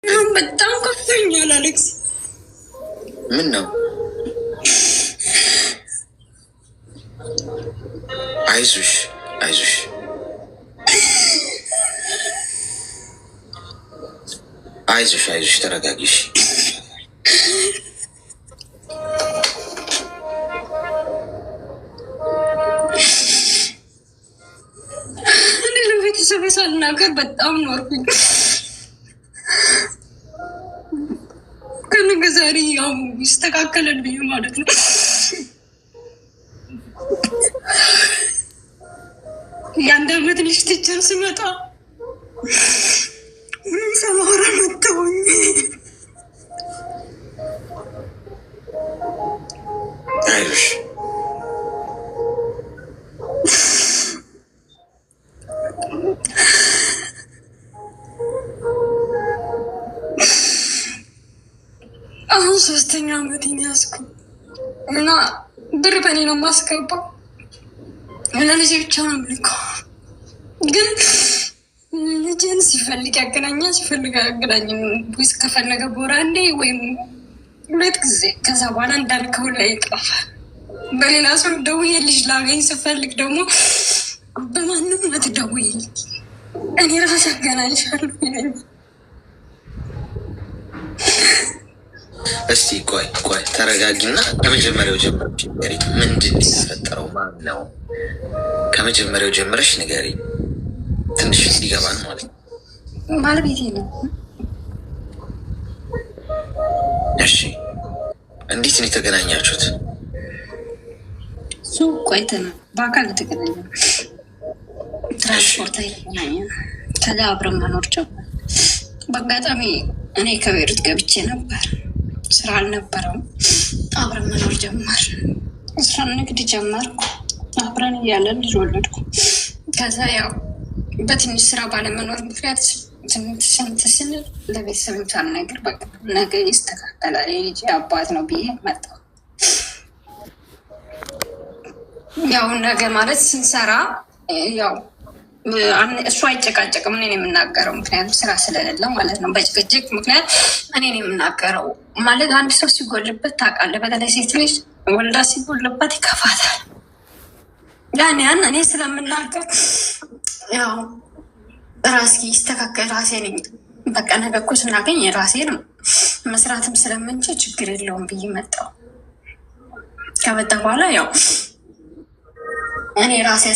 በጣም ከፍቶኛል አሌክስ። ምን ነው? አይዞሽ አይዞሽ፣ አይዞሽ አይዞሽ፣ ተረጋጊሽ። ቤተሰብ ሳልናገር በጣም ኖርኩኝ። ከነገ ዛሬ ያው ይስተካከላል ብዬ ማለት ነው። የአንድ አመት ልጅ ትቼን ስመጣ ሰማራ መተውኝ። አይዞሽ አሁን 3ኛ አመቴን ያዝኩ እና ብር በእኔ ነው የማስገባው። ለልጄ ብቻ ነው የምልከው። ግን ልጄን ሲፈልግ ያገናኛል፣ ሲፈልግ አያገናኝም። ዊስ ከፈለገ ቦራ እንዴ ወይም 2 ጊዜ፣ ከዛ በኋላ እንዳልከው ላይ ይጠፋል። በሌላ ሰው ደውዬ ልጅ ላገኝ ስፈልግ ደግሞ በማንም አትደውይልኝ፣ እኔ ራሴ አገናኝሻለሁ ይለኛል። እስቲ ቆይ ተረጋጊና ከመጀመሪያው ጀምረሽ ንገሪኝ። ምንድን ነው የተፈጠረው? ማን ነው? ከመጀመሪያው ጀምረሽ ንገሪኝ፣ ትንሽ እንዲገባን ማለት ነው። ባለቤቴ ነው። እሺ፣ እንዴት ነው የተገናኛችሁት? እሱ ቆይተናል፣ በአካል የተገናኘ ትራንስፖርት የተገናኘ፣ ከዛ አብረን መኖር ጀመር። በአጋጣሚ እኔ ከቤሩት ገብቼ ነበር፣ ስራ አልነበረውም። አብረን መኖር ጀመር። ስራ ንግድ ጀመርኩ። አብረን እያለን ልጅ ወለድኩ። ከዛ ያው በትንሽ ስራ ባለመኖር ምክንያት ስንት ስንል ለቤተሰብ ሳልነግር በቃ ነገ ይስተካከላል የልጅ አባት ነው ብዬ መጣሁ። ያው ነገ ማለት ስንሰራ ያው እሱ አይጨቃጨቅም፣ እኔን የምናገረው ምክንያቱም ስራ ስለሌለ ማለት ነው። በጭቅጭቅ ምክንያት እኔን የምናገረው ማለት አንድ ሰው ሲጎልበት ታውቃለህ፣ በተለይ ሴት ልጅ ወልዳ ሲጎልበት ይከፋታል። ያን እኔ ስለምናገር ያው ራሴ ይስተካከል፣ ራሴ ነኝ በቃ ነገ እኮ ስናገኝ የራሴ ነው መስራትም ስለምንችል ችግር የለውም ብዬ መጣሁ። ከመጣ በኋላ ያው እኔ ራሴ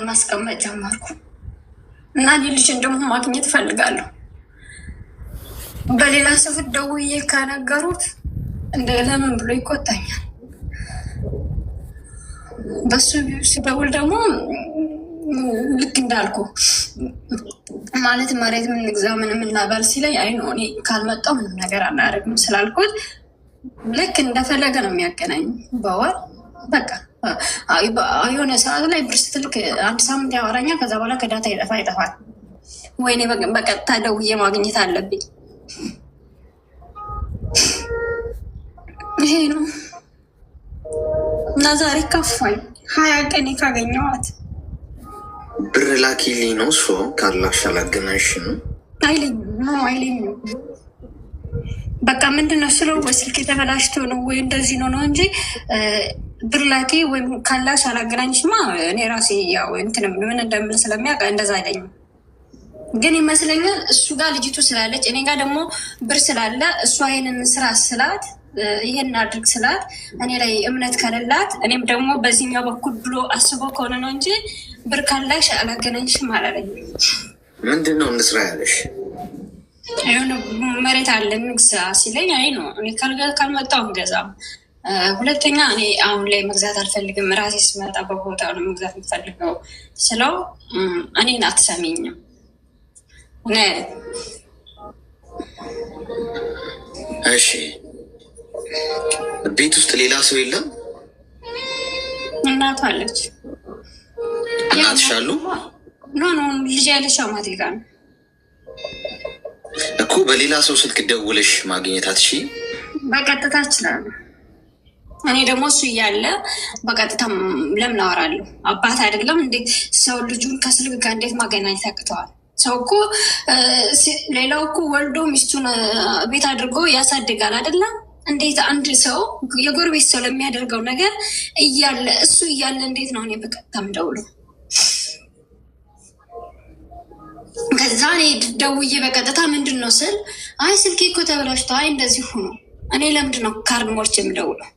ማስቀመጥ ጀመርኩ እና ልጅን ደግሞ ማግኘት እፈልጋለሁ። በሌላ ሰው ደውዬ ከነገሩት እንደ ለምን ብሎ ይቆጣኛል። በሱ ሲደውል ደግሞ ልክ እንዳልኩ ማለት መሬት ምንግዛ ምን የምናባል ሲለኝ አይ ነው እኔ ካልመጣው ምንም ነገር አናደርግም ስላልኩት ልክ እንደፈለገ ነው የሚያገናኝ። በወር በቃ የሆነ ሰዓት ላይ ብር ስትልክ 1 ሳምንት ያወራኛል። ከዛ በኋላ ከዳታ ይጠፋል። ወይኔ በቀጥታ ደውዬ ማግኘት አለብኝ። ይሄ ነው እና ዛሬ ከፋኝ። 20 ቀን ካገኘዋት ብር ላኪልኝ ነው እሱ ካላሽ አላገናኝሽም አይለኝም። በቃ ምንድነው ስለው በስልክ የተበላሽቶ ነው ወይ እንደዚህ ነው እንጂ ብር ላኪ ወይም ካላሽ አላገናኝሽማ እኔ ራሴ ያው እንትን ምን እንደምል ስለሚያውቅ እንደዛ አይለኝም። ግን ይመስለኛል እሱ ጋር ልጅቱ ስላለች እኔ ጋር ደግሞ ብር ስላለ እሷ ይሄንን ስራ ስላት ይሄን አድርግ ስላት እኔ ላይ እምነት ከሌላት እኔም ደግሞ በዚህኛው በኩል ብሎ አስቦ ከሆነ ነው እንጂ ብር ካላሽ አላገናኝሽም አላለኝም። ምንድን ነው እንስራ ያለሽ? የሆነ መሬት አለ ንግዛ ሲለኝ አይ ነው እኔ ካልመጣሁ ገዛም። ሁለተኛ እኔ አሁን ላይ መግዛት አልፈልግም፣ ራሴ ስመጣ በቦታ ነው መግዛት የምፈልገው ስለው እኔን አትሰሚኝም። እሺ ቤት ውስጥ ሌላ ሰው የለም? እናቷ አለች። እናትሽ አሉ? ኖ ልጅ ያለች አማቴ ጋር ነው እኮ። በሌላ ሰው ስልክ ደውለሽ ማግኘት አትችይም? በቀጥታ እችላለሁ። እኔ ደግሞ እሱ እያለ በቀጥታ ለምን አወራለሁ? አባት አይደለም እንዴ ሰው ልጁን ከስልክ ጋር እንዴት ማገናኘት ያቅተዋል? ሰው እኮ ሌላው እኮ ወልዶ ሚስቱን ቤት አድርጎ ያሳድጋል አይደለም? እንዴት አንድ ሰው የጎረቤት ሰው ለሚያደርገው ነገር እያለ እሱ እያለ እንዴት ነው እኔ በቀጥታ የምደውለው? ከዛ እኔ ደውዬ በቀጥታ ምንድን ነው ስል አይ ስልኬ እኮ ተበላሽቶ አይ እንደዚህ ሆኖ እኔ ለምንድን ነው ካርድ ሞልቼ የምደውለው?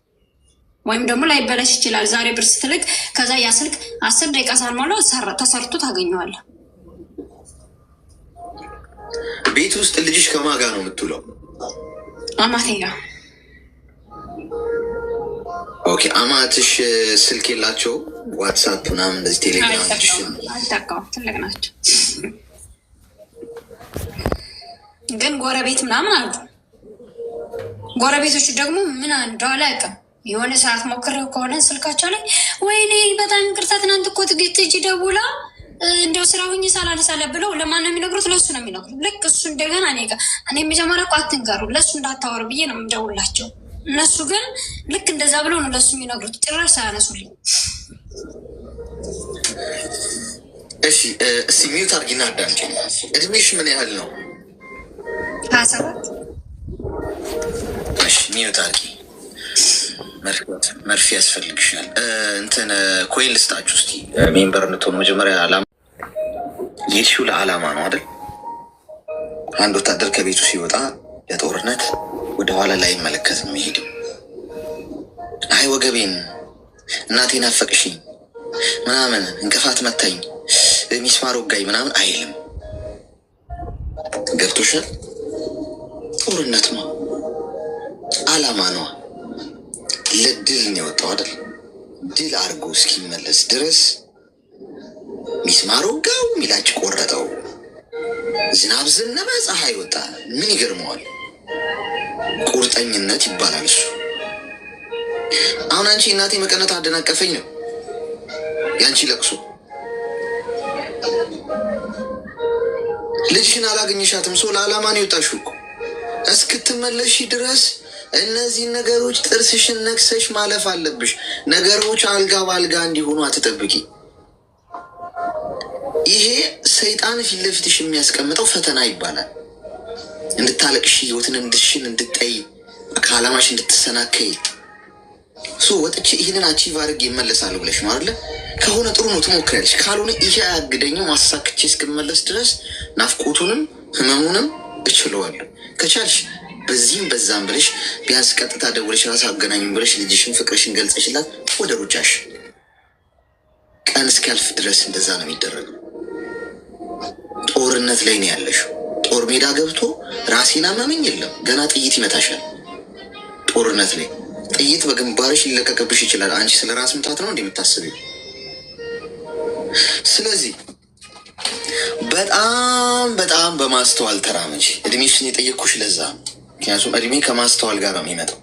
ወይም ደግሞ ላይበላሽ ይችላል። ዛሬ ብር ስትልክ ከዛ ያ ስልክ 10 ደቂቃ ሳልሞላው ተሰርቶ ታገኘዋለህ። ቤት ውስጥ ልጅሽ ከማን ጋር ነው የምትውለው? አማቴ ጋር። ኦኬ። አማትሽ ስልክ የላቸው? ዋትሳፕ ምናምን እንደዚህ ቴሌግራም አይጠቀሙም። ትልቅ ናቸው ግን ጎረቤት ምናምን አሉ። ጎረቤቶቹ ደግሞ ምን እንደው አላውቅም። የሆነ ሰዓት ሞክሬው ከሆነ ስልካቸው ላይ ወይኔ በጣም ይቅርታ ትናንት እኮ ትጅ ደውላ እንደው ስራ ሁኝ ሳላነሳለ ብለው ለማን ነው የሚነግሩት? ለእሱ ነው የሚነግሩት። ልክ እሱ እንደገና እኔ መጀመሪያ እኮ አትንገሩ ለእሱ እንዳታወሩ ብዬ ነው የምደውላቸው። እነሱ ግን ልክ እንደዛ ብለው ነው ለእሱ የሚነግሩት፣ ጭራሽ ሳያነሱልኝ። እሺ እስኪ ሚዩት አድርጊና አዳምጪ። እድሜሽ ምን ያህል ነው? 27 እሺ ሚዩት አድርጊ። መርፌ ያስፈልግሻል። እንትን ኮይን ልስጣችሁ እስኪ ሜምበር እንድትሆኑ። መጀመሪያ አላማ የሺው ለአላማ ነው አይደል? አንድ ወታደር ከቤቱ ሲወጣ ለጦርነት ወደኋላ ላይ መለከት ነው የሚሄደው። አይ ወገቤን እናቴን አፈቅሽኝ ምናምን እንቅፋት መታኝ ሚስማር ወጋኝ ምናምን አይልም። ገብቶሻል? ጦርነት ነው አላማ ነው። ለድል ነው የወጣው አይደል? ድል አድርጎ እስኪመለስ ድረስ ሚስማር ወጋው፣ ሚላጭ ቆረጠው፣ ዝናብ ዘነበ፣ ፀሐይ ወጣ፣ ምን ይገርመዋል? ቁርጠኝነት ይባላል እሱ። አሁን አንቺ እናቴ መቀነት አደናቀፈኝ ነው ያንቺ ለቅሶ። ልጅሽን አላገኘሻትም። ሰው ለዓላማ ነው የወጣሽው እኮ። እስክትመለሺ ድረስ እነዚህን ነገሮች ጥርስሽን ነክሰሽ ማለፍ አለብሽ። ነገሮች አልጋ በአልጋ እንዲሆኑ አትጠብቂ። ይሄ ሰይጣን ፊት ለፊትሽ የሚያስቀምጠው ፈተና ይባላል። እንድታለቅሽ፣ ህይወትን እንድሽን እንድጠይ፣ ከዓላማሽ እንድትሰናከይ። ወጥቼ ይህንን አቺቭ አድርጌ ይመለሳለሁ ብለሽ ነው አይደለ? ከሆነ ጥሩ ነው ትሞክሪያለሽ። ካልሆነ ይሄ አያግደኝም፣ አሳክቼ እስክመለስ ድረስ ናፍቆቱንም ህመሙንም እችለዋለሁ። ከቻልሽ በዚህም በዛም ብለሽ ቢያንስ ቀጥታ ደውለሽ ራስ አገናኝ ብለሽ ልጅሽን ፍቅርሽን ገልጸሽላት ወደ ሩጫሽ። ቀን እስኪያልፍ ድረስ እንደዛ ነው የሚደረገው። ጦርነት ላይ ነው ያለሽው። ጦር ሜዳ ገብቶ ራሴን አመመኝ የለም፣ ገና ጥይት ይመታሻል። ጦርነት ላይ ጥይት በግንባርሽ ሊለቀቅብሽ ይችላል። አንቺ ስለ ራስ ምታት ነው እንደምታስቢው። ስለዚህ በጣም በማስተዋል ተራመጂ። እድሜሽን የጠየቅኩሽ ለዛ ነው። ምክንያቱም እድሜ ከማስተዋል ጋር ነው የሚመጣው።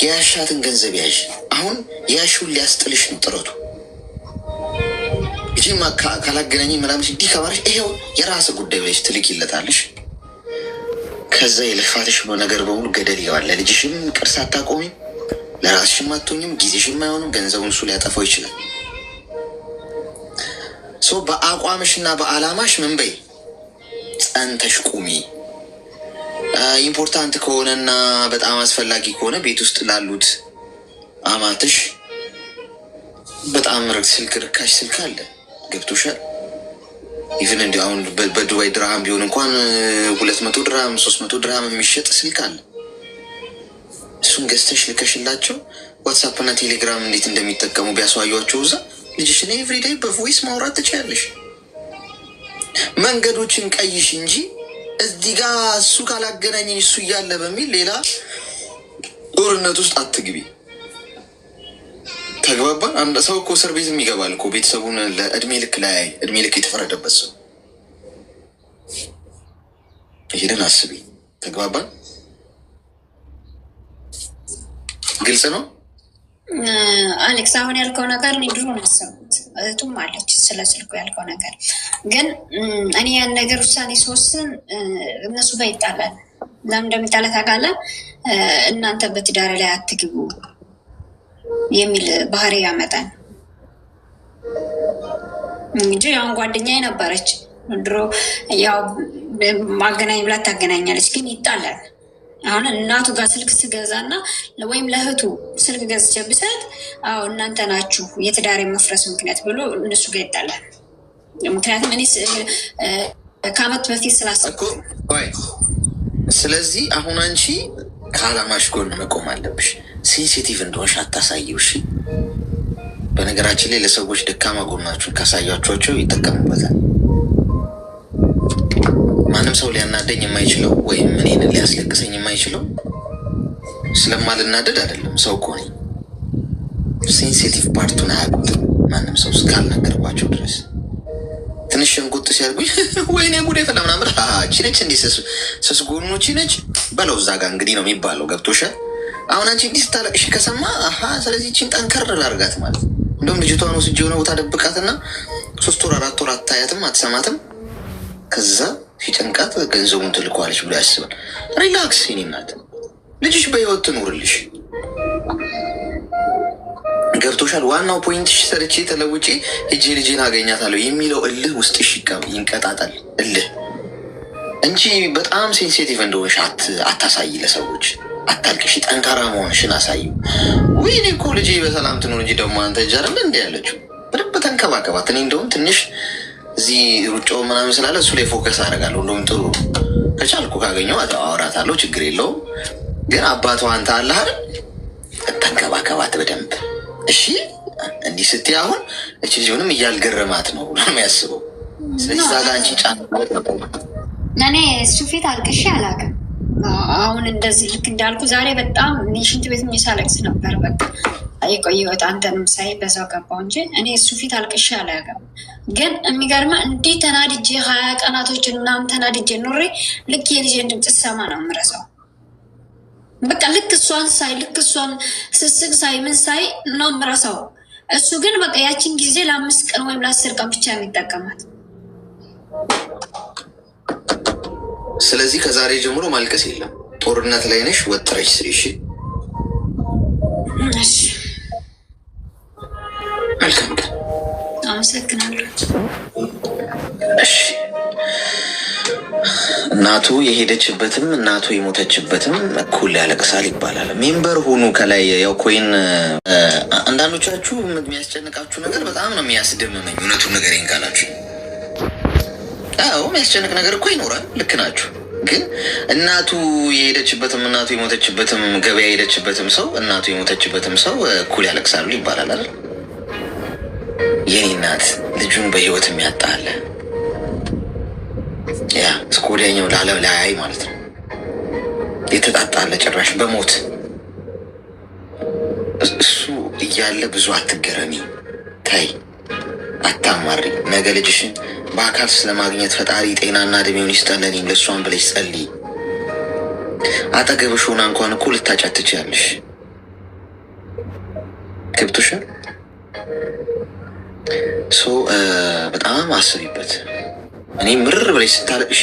የያሻትን ገንዘብ ያዥ። አሁን ያሹን ሊያስጥልሽ ነው ጥረቱ። እጂማ ካላገናኝ መላምሽ እንዲህ ከማረሽ ይሄው የራስ ጉዳይ ብለሽ ትልኪለታለሽ። ከዛ የልፋትሽ ነገር በሙሉ ገደል ይዋለ። ልጅሽም ቅርስ አታቆሚም፣ ለራስሽም አትሆኝም፣ ጊዜሽም አይሆንም። ገንዘቡን እሱ ሊያጠፋው ይችላል። በአቋምሽና በአላማሽ ምን በይ ጸንተሽ ቁሚ። ኢምፖርታንት ከሆነና በጣም አስፈላጊ ከሆነ ቤት ውስጥ ላሉት አማትሽ በጣም ስልክ ርካሽ ስልክ አለ። ገብቶሻል? ኢቨን እንዲ አሁን በዱባይ ድርሃም ቢሆን እንኳን 200 ድርሃም 300 ድርሃም የሚሸጥ ስልክ አለ። እሱን ገዝተሽ ልከሽላቸው ዋትሳፕ እና ቴሌግራም እንዴት እንደሚጠቀሙ ቢያስዋዩቸው እዛ ልጅሽን ኤቭሪዴይ በቮይስ ማውራት ትችያለሽ። መንገዶችን ቀይሽ እንጂ እዚህ ጋ እሱ ካላገናኘኝ እሱ እያለ በሚል ሌላ ጦርነት ውስጥ አትግቢ። ተግባባን? አንድ ሰው እኮ እስር ቤትም ይገባል እኮ ቤተሰቡን ለእድሜ ልክ ላይ እድሜ ልክ የተፈረደበት ሰው። ይሄንን አስቢ። ተግባባን? ግልጽ ነው አሌክስ። አሁን ያልከው ነገር እኔ ድሮ ነው ያሰብኩት። እህቱም አለች ስለ ስልኩ ያልከው ነገር ግን እኔ ያን ነገር ውሳኔ ስወስን እነሱ ጋር ይጣላል። ለምን እንደሚጣላ ታውቃለህ? እናንተ በትዳር ላይ አትግቡ የሚል ባህሪ ያመጣል እንጂ አሁን ጓደኛዬ ነበረች ድሮ ያው ማገናኝ ብላ ታገናኛለች፣ ግን ይጣላል። አሁን እናቱ ጋር ስልክ ስገዛና ወይም ለእህቱ ስልክ ገዝቼ ብሰጥ አዎ እናንተ ናችሁ የትዳሬ መፍረስ ምክንያት ብሎ እነሱ ጋር ይጣላል። ምክንያቱም እኔ ከአመት በፊት ስላሰብኩ። ስለዚህ አሁን አንቺ ከአላማሽ ጎን መቆም አለብሽ። ሴንሲቲቭ እንደሆንሽ አታሳየው። እሺ፣ በነገራችን ላይ ለሰዎች ደካማ ጎናችሁን ካሳያችኋቸው ይጠቀሙበታል። ማንም ሰው ሊያናደኝ የማይችለው ወይም እኔን ሊያስለቅሰኝ የማይችለው ስለማልናደድ አይደለም። ሰው እኮ ነኝ። ሴንሲቲቭ ፓርቱን አያውቁትም ማንም ሰው እስካልነገርኳቸው ድረስ። ትንሽ ሸንቁጥ ሲያርጉኝ ወይኔ ጉዴ ፈላ ምናምን ቺ ነች እንዲህ ስስ ጎኖች ነች በለው እዛ ጋር እንግዲህ ነው የሚባለው። ገብቶሻል? አሁን አንቺ እንዲህ ስታለቅሽ ከሰማ ስለዚህ ቺን ጠንከር ላርጋት ማለት ነው። እንደውም ልጅቷን ወስጄ የሆነ ቦታ ደብቃትና 3 ወር 4 ወር አታያትም፣ አትሰማትም። ከዛ ሲጨንቃት ገንዘቡን ትልኳለች ብሎ ያስባል። ሪላክስ የኔ እናት፣ ልጅሽ በህይወት ትኑርልሽ። ገብቶሻል? ዋናው ፖይንትሽ ሰርቼ ተለውጬ ሂጄ ልጄን አገኛታለሁ የሚለው እልህ ውስጥሽ ይንቀጣጣል እልህ እንጂ በጣም ሴንሲቲቭ እንደሆንሽ አታሳይ። ለሰዎች አታልቅሽ፣ ጠንካራ መሆንሽን አሳይ። ወይኔ እኮ ልጄ በሰላም ትኑር እንጂ ደግሞ አንተ ጃርለ እንዲ ያለችው በደንብ ተንከባከባት። እኔ እንደውም ትንሽ እዚህ ሩጫው ምናምን ስላለ እሱ ላይ ፎከስ አደርጋለሁ። እንደውም ጥሩ ከቻልኩ ካገኘው አወራታለሁ፣ ችግር የለውም። ግን አባቷ አንተ አለህ አይደል? ተንከባከባት በደንብ እሺ። እንዲህ ስትይ አሁን እቺ ልጅንም እያልገረማት ነው የሚያስበው። ስለዚህ ዛጋ አንቺ ጫን እኔ እሱ ፊት አልቅሼ አላውቅም። አሁን እንደዚህ ልክ እንዳልኩ ዛሬ በጣም ሽንት ቤት የሚሳለቅስ ነበር። በቃ የቆየሁት አንተንም ሳይ በዛው ገባው እንጂ እኔ እሱ ፊት አልቅሼ አላውቅም። ግን የሚገርመ እንዲህ ተናድጄ 20 ቀናቶች እናም ተናድጄ ኖሬ ልክ የልጄን ድምፅ ሰማ ነው የምረሳው። በቃ ልክ እሷን ሳይ ልክ እሷን ስስቅ ሳይ ምን ሳይ ነው የምረሳው። እሱ ግን በቃ ያችን ጊዜ ለ5 ቀን ወይም ለ10 ቀን ብቻ የሚጠቀማት። ስለዚህ ከዛሬ ጀምሮ ማልቀስ የለም። ጦርነት ላይ ነሽ፣ ወጥረሽ ስሪ። እሺ፣ መልካም ቀን። አመሰግናለሁ። እሺ፣ እናቱ የሄደችበትም እናቱ የሞተችበትም እኩል ያለቅሳል ይባላል። ሜምበር ሁኑ ከላይ ያው ኮይን። አንዳንዶቻችሁ የሚያስጨንቃችሁ ነገር በጣም ነው የሚያስደምመኝ። እውነቱን ንገረኝ ካላችሁ አዎ የሚያስጨንቅ ነገር እኮ ይኖራል። ልክ ናችሁ። ግን እናቱ የሄደችበትም እናቱ የሞተችበትም ገበያ የሄደችበትም ሰው እናቱ የሞተችበትም ሰው እኩል ያለቅሳሉ ይባላል አይደል? የኔ እናት ልጁን በህይወት የሚያጣለ ያ እስከ ወዲያኛው ለዓለም ላይ ማለት ነው የተጣጣለ ጭራሽ በሞት እሱ እያለ ብዙ አትገረሚ። ታይ አታማሪ። ነገ ልጅሽን በአካል ስለማግኘት ፈጣሪ ጤናና እድሜውን ይስጠለኝ። ለእሷን ብለሽ ጸልይ። አጠገብሽ ሆና እንኳን እኮ ልታጫት ትችያለሽ። ገብቶሻል? በጣም አስቢበት። እኔ ምርር ብለሽ ስታለቅሺ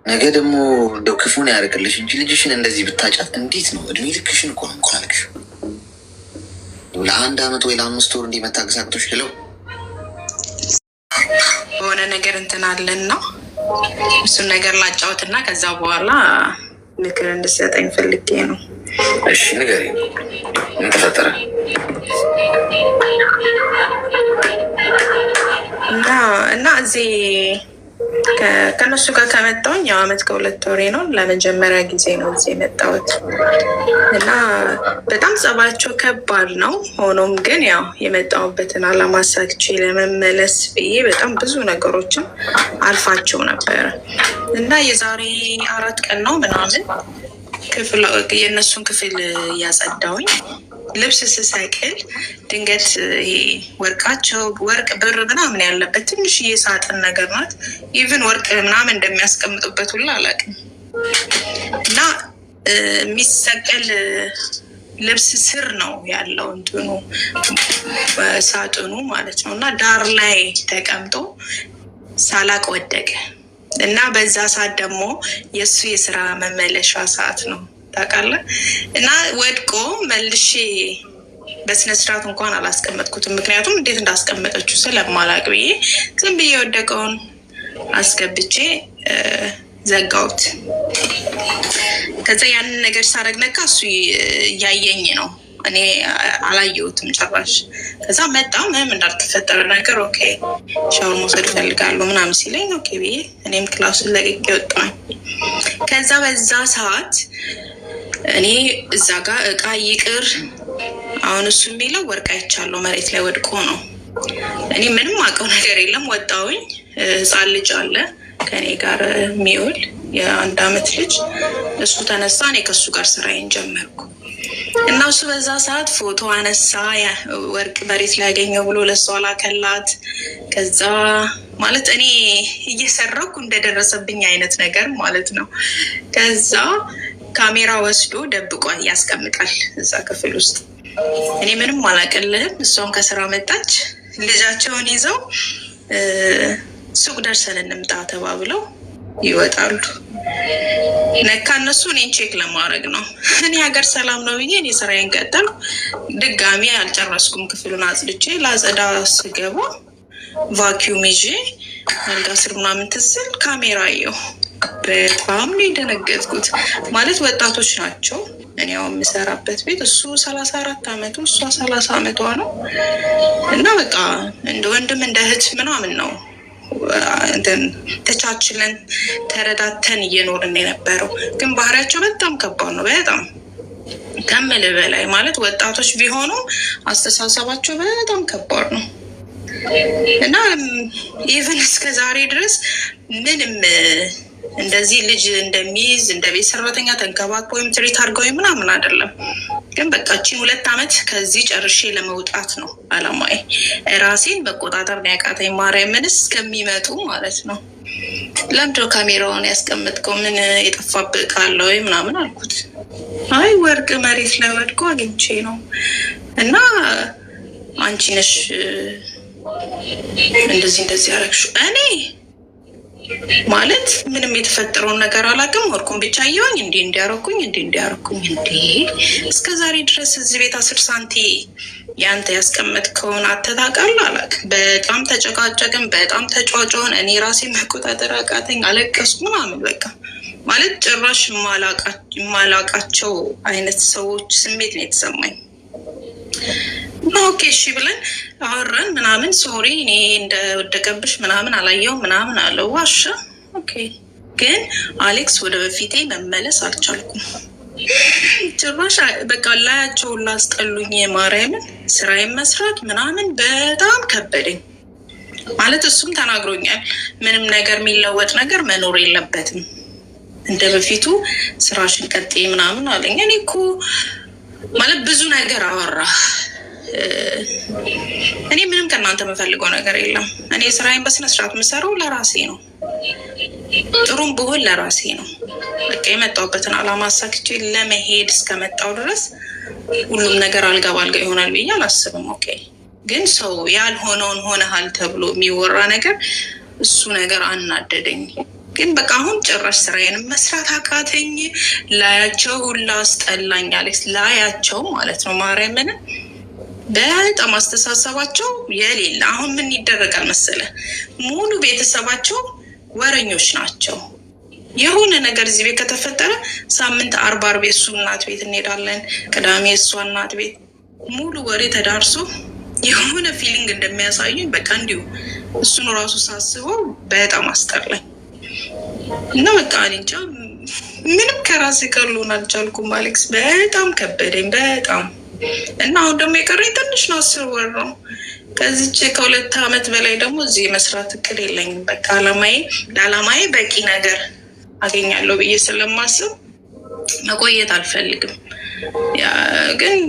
ነገ ደግሞ እንደው ክፉን ያደርግልሽ እንጂ ልጅሽን እንደዚህ ብታጫት እንዴት ነው? እድሜ ልክሽን እኮ ነው እንኳላለሽ። ለ1 አመት ወይ ለ5 ወር እንዲህ መታገስ አቅቶሽ ለው በሆነ ነገር እንትን አለና እሱን ነገር ላጫውትና ከዛ በኋላ ምክር እንድትሰጠኝ ፈልጌ ነው። እሺ ንገሪኝ፣ ምን ተፈጠረ? እና እዚህ ከነሱ ጋር ከመጣሁኝ ያው 1 አመት ከ2 ወሬ ነው። ለመጀመሪያ ጊዜ ነው እዚህ የመጣሁት እና በጣም ጸባቸው ከባድ ነው። ሆኖም ግን ያው የመጣሁበትን አላማ አሳክቼ ለመመለስ ብዬ በጣም ብዙ ነገሮችን አልፋቸው ነበረ እና የዛሬ 4 ቀን ነው ምናምን የእነሱን ክፍል እያጸዳሁኝ ልብስ ስሰቅል ድንገት ወርቃቸው ወርቅ ብር ምናምን ያለበት ትንሽዬ ሳጥን ነገር ናት። ኢቭን ወርቅ ምናምን እንደሚያስቀምጡበት ሁላ አላውቅም። እና የሚሰቀል ልብስ ስር ነው ያለው እንትኑ ሳጥኑ ማለት ነው። እና ዳር ላይ ተቀምጦ ሳላቅ ወደቀ። እና በዛ ሰዓት ደግሞ የእሱ የስራ መመለሻ ሰዓት ነው ታውቃለህ። እና ወድቆ መልሼ በስነስርዓት እንኳን አላስቀመጥኩትም። ምክንያቱም እንዴት እንዳስቀመጠችው ስለማላቅ ብዬ ዝም ብዬ የወደቀውን አስገብቼ ዘጋውት። ከዛ ያንን ነገር ሳረግ ለካ እሱ እያየኝ ነው፣ እኔ አላየሁትም ጭራሽ። ከዛ መጣ ምንም እንዳልተፈጠረ ነገር ኦኬ ሻወር መውሰድ እፈልጋለሁ ምናምን ሲለኝ ኦኬ ብዬ እኔም ክላሱን ለቅቄ ወጣሁኝ። ከዛ በዛ ሰዓት እኔ እዛ ጋር እቃ ይቅር አሁን እሱ የሚለው ወርቅ አይቻለሁ መሬት ላይ ወድቆ ነው። እኔ ምንም አውቀው ነገር የለም። ወጣሁኝ። ህፃን ልጅ አለ ከኔ ጋር የሚውል የ1 ዓመት ልጅ። እሱ ተነሳ፣ እኔ ከሱ ጋር ስራዬን ጀመርኩ እና እሱ በዛ ሰዓት ፎቶ አነሳ። ወርቅ መሬት ላይ ያገኘው ብሎ ለሷ ላከላት። ከዛ ማለት እኔ እየሰራኩ እንደደረሰብኝ አይነት ነገር ማለት ነው። ከዛ ካሜራ ወስዶ ደብቆ ያስቀምጣል እዛ ክፍል ውስጥ። እኔ ምንም አላቀልህም። እሷም ከስራ መጣች። ልጃቸውን ይዘው ሱቅ ደርሰን እንምጣ ተባብለው ይወጣሉ። ነካ እነሱ እኔን ቼክ ለማድረግ ነው። እኔ ሀገር ሰላም ነው ብዬ እኔ ስራዬን ቀጠልኩ። ድጋሚ አልጨረስኩም። ክፍሉን አጽድቼ ላጸዳ ስገባ ቫኪዩም ይዤ አልጋ ስር ምናምን ትስል ካሜራ አየሁ። በጣም ነው የደነገጥኩት። ማለት ወጣቶች ናቸው። እኔ ያው የምሰራበት ቤት እሱ 34 ዓመቱ እሷ 30 ዓመቷ ነው። እና በቃ እንደ ወንድም እንደ እህት ምናምን ነው ተቻችለን ተረዳተን እየኖርን የነበረው። ግን ባህሪያቸው በጣም ከባድ ነው። በጣም ከምልህ በላይ ማለት ወጣቶች ቢሆኑ አስተሳሰባቸው በጣም ከባድ ነው። እና ኢቨን እስከ ዛሬ ድረስ ምንም እንደዚህ ልጅ እንደሚይዝ እንደ ቤት ሰራተኛ ተንከባክቦ ወይም ትሪት አድርገው ምናምን አይደለም። ግን በቃችን 2 ዓመት ከዚህ ጨርሼ ለመውጣት ነው አላማዬ። ራሴን መቆጣጠር ነው ያቃተኝ። ማርያምን እስከሚመጡ ማለት ነው። ለምንድነው ካሜራውን ያስቀምጥከው? ምን የጠፋብህ ዕቃ አለ ወይ ምናምን አልኩት። አይ ወርቅ መሬት ላይ ወድቆ አግኝቼ ነው። እና አንቺ ነሽ እንደዚህ ያደረግሽው? እኔ ማለት ምንም የተፈጠረውን ነገር አላውቅም። ወርቁን ብቻ አየሁኝ። እንዲያረኩኝ እስከ ዛሬ ድረስ እዚህ ቤት 10 ሳንቲ ያንተ ያስቀመጥከውን አተታውቃለህ አላውቅም። በጣም ተጨቃጨቅን፣ በጣም ተጫጫውን። እኔ ራሴ መቆጣጠር አቃተኝ፣ አለቀስኩ ምናምን በቃ ማለት ጭራሽ የማላውቃቸው አይነት ሰዎች ስሜት ነው የተሰማኝ። ኦኬ እሺ ብለን አወራን ምናምን። ሶሪ እኔ እንደወደቀብሽ ምናምን አላየው ምናምን አለው። ዋሻ ኦኬ። ግን አሌክስ ወደ በፊቴ መመለስ አልቻልኩም ጭራሽ። በቃ ላያቸው ላስጠሉኝ። የማርያምን ስራዬን መስራት ምናምን በጣም ከበደኝ። ማለት እሱም ተናግሮኛል። ምንም ነገር የሚለወጥ ነገር መኖር የለበትም፣ እንደ በፊቱ ስራሽን ቀጥይ ምናምን አለኝ። እኔ እኮ ማለት ብዙ ነገር አወራ። እኔ ምንም ከእናንተ የምፈልገው ነገር የለም። እኔ ስራዬን በስነስርዓት የምሰራው ለራሴ ነው። ጥሩም ብሆን ለራሴ ነው። በቃ የመጣሁበትን አላማ አሳክቼ ለመሄድ እስከመጣው ድረስ ሁሉም ነገር አልጋ ባልጋ ይሆናል ብዬ አላስብም። ኦኬ። ግን ሰው ያልሆነውን ሆነሃል ተብሎ የሚወራ ነገር እሱ ነገር አናደደኝ። ግን በቃ አሁን ጭራሽ ስራዬንም መስራት አቃተኝ። ላያቸው ሁላ አስጠላኝ አሌክስ፣ ላያቸው ማለት ነው። ማርያምን በጣም አስተሳሰባቸው የሌለ። አሁን ምን ይደረጋል መሰለ፣ ሙሉ ቤተሰባቸው ወረኞች ናቸው። የሆነ ነገር እዚህ ቤት ከተፈጠረ ሳምንት 40 የእሱ እናት ቤት እንሄዳለን፣ ቅዳሜ የእሷ እናት ቤት። ሙሉ ወሬ ተዳርሶ የሆነ ፊሊንግ እንደሚያሳዩኝ በቃ እንዲሁ እሱን ራሱ ሳስበው በጣም አስጠላኝ። እና በቃ እንጃ ምንም ከራሴ ቀሎን አልቻልኩም አሌክስ። በጣም ከበደኝ በጣም። እና አሁን ደግሞ የቀረኝ ትንሽ ነው፣ 10 ወር ነው። ከዚች ከ2 ዓመት በላይ ደግሞ እዚህ መስራት እቅድ የለኝም። በቃ ለአላማዬ በቂ ነገር አገኛለሁ ብዬ ስለማስብ መቆየት አልፈልግም። ግን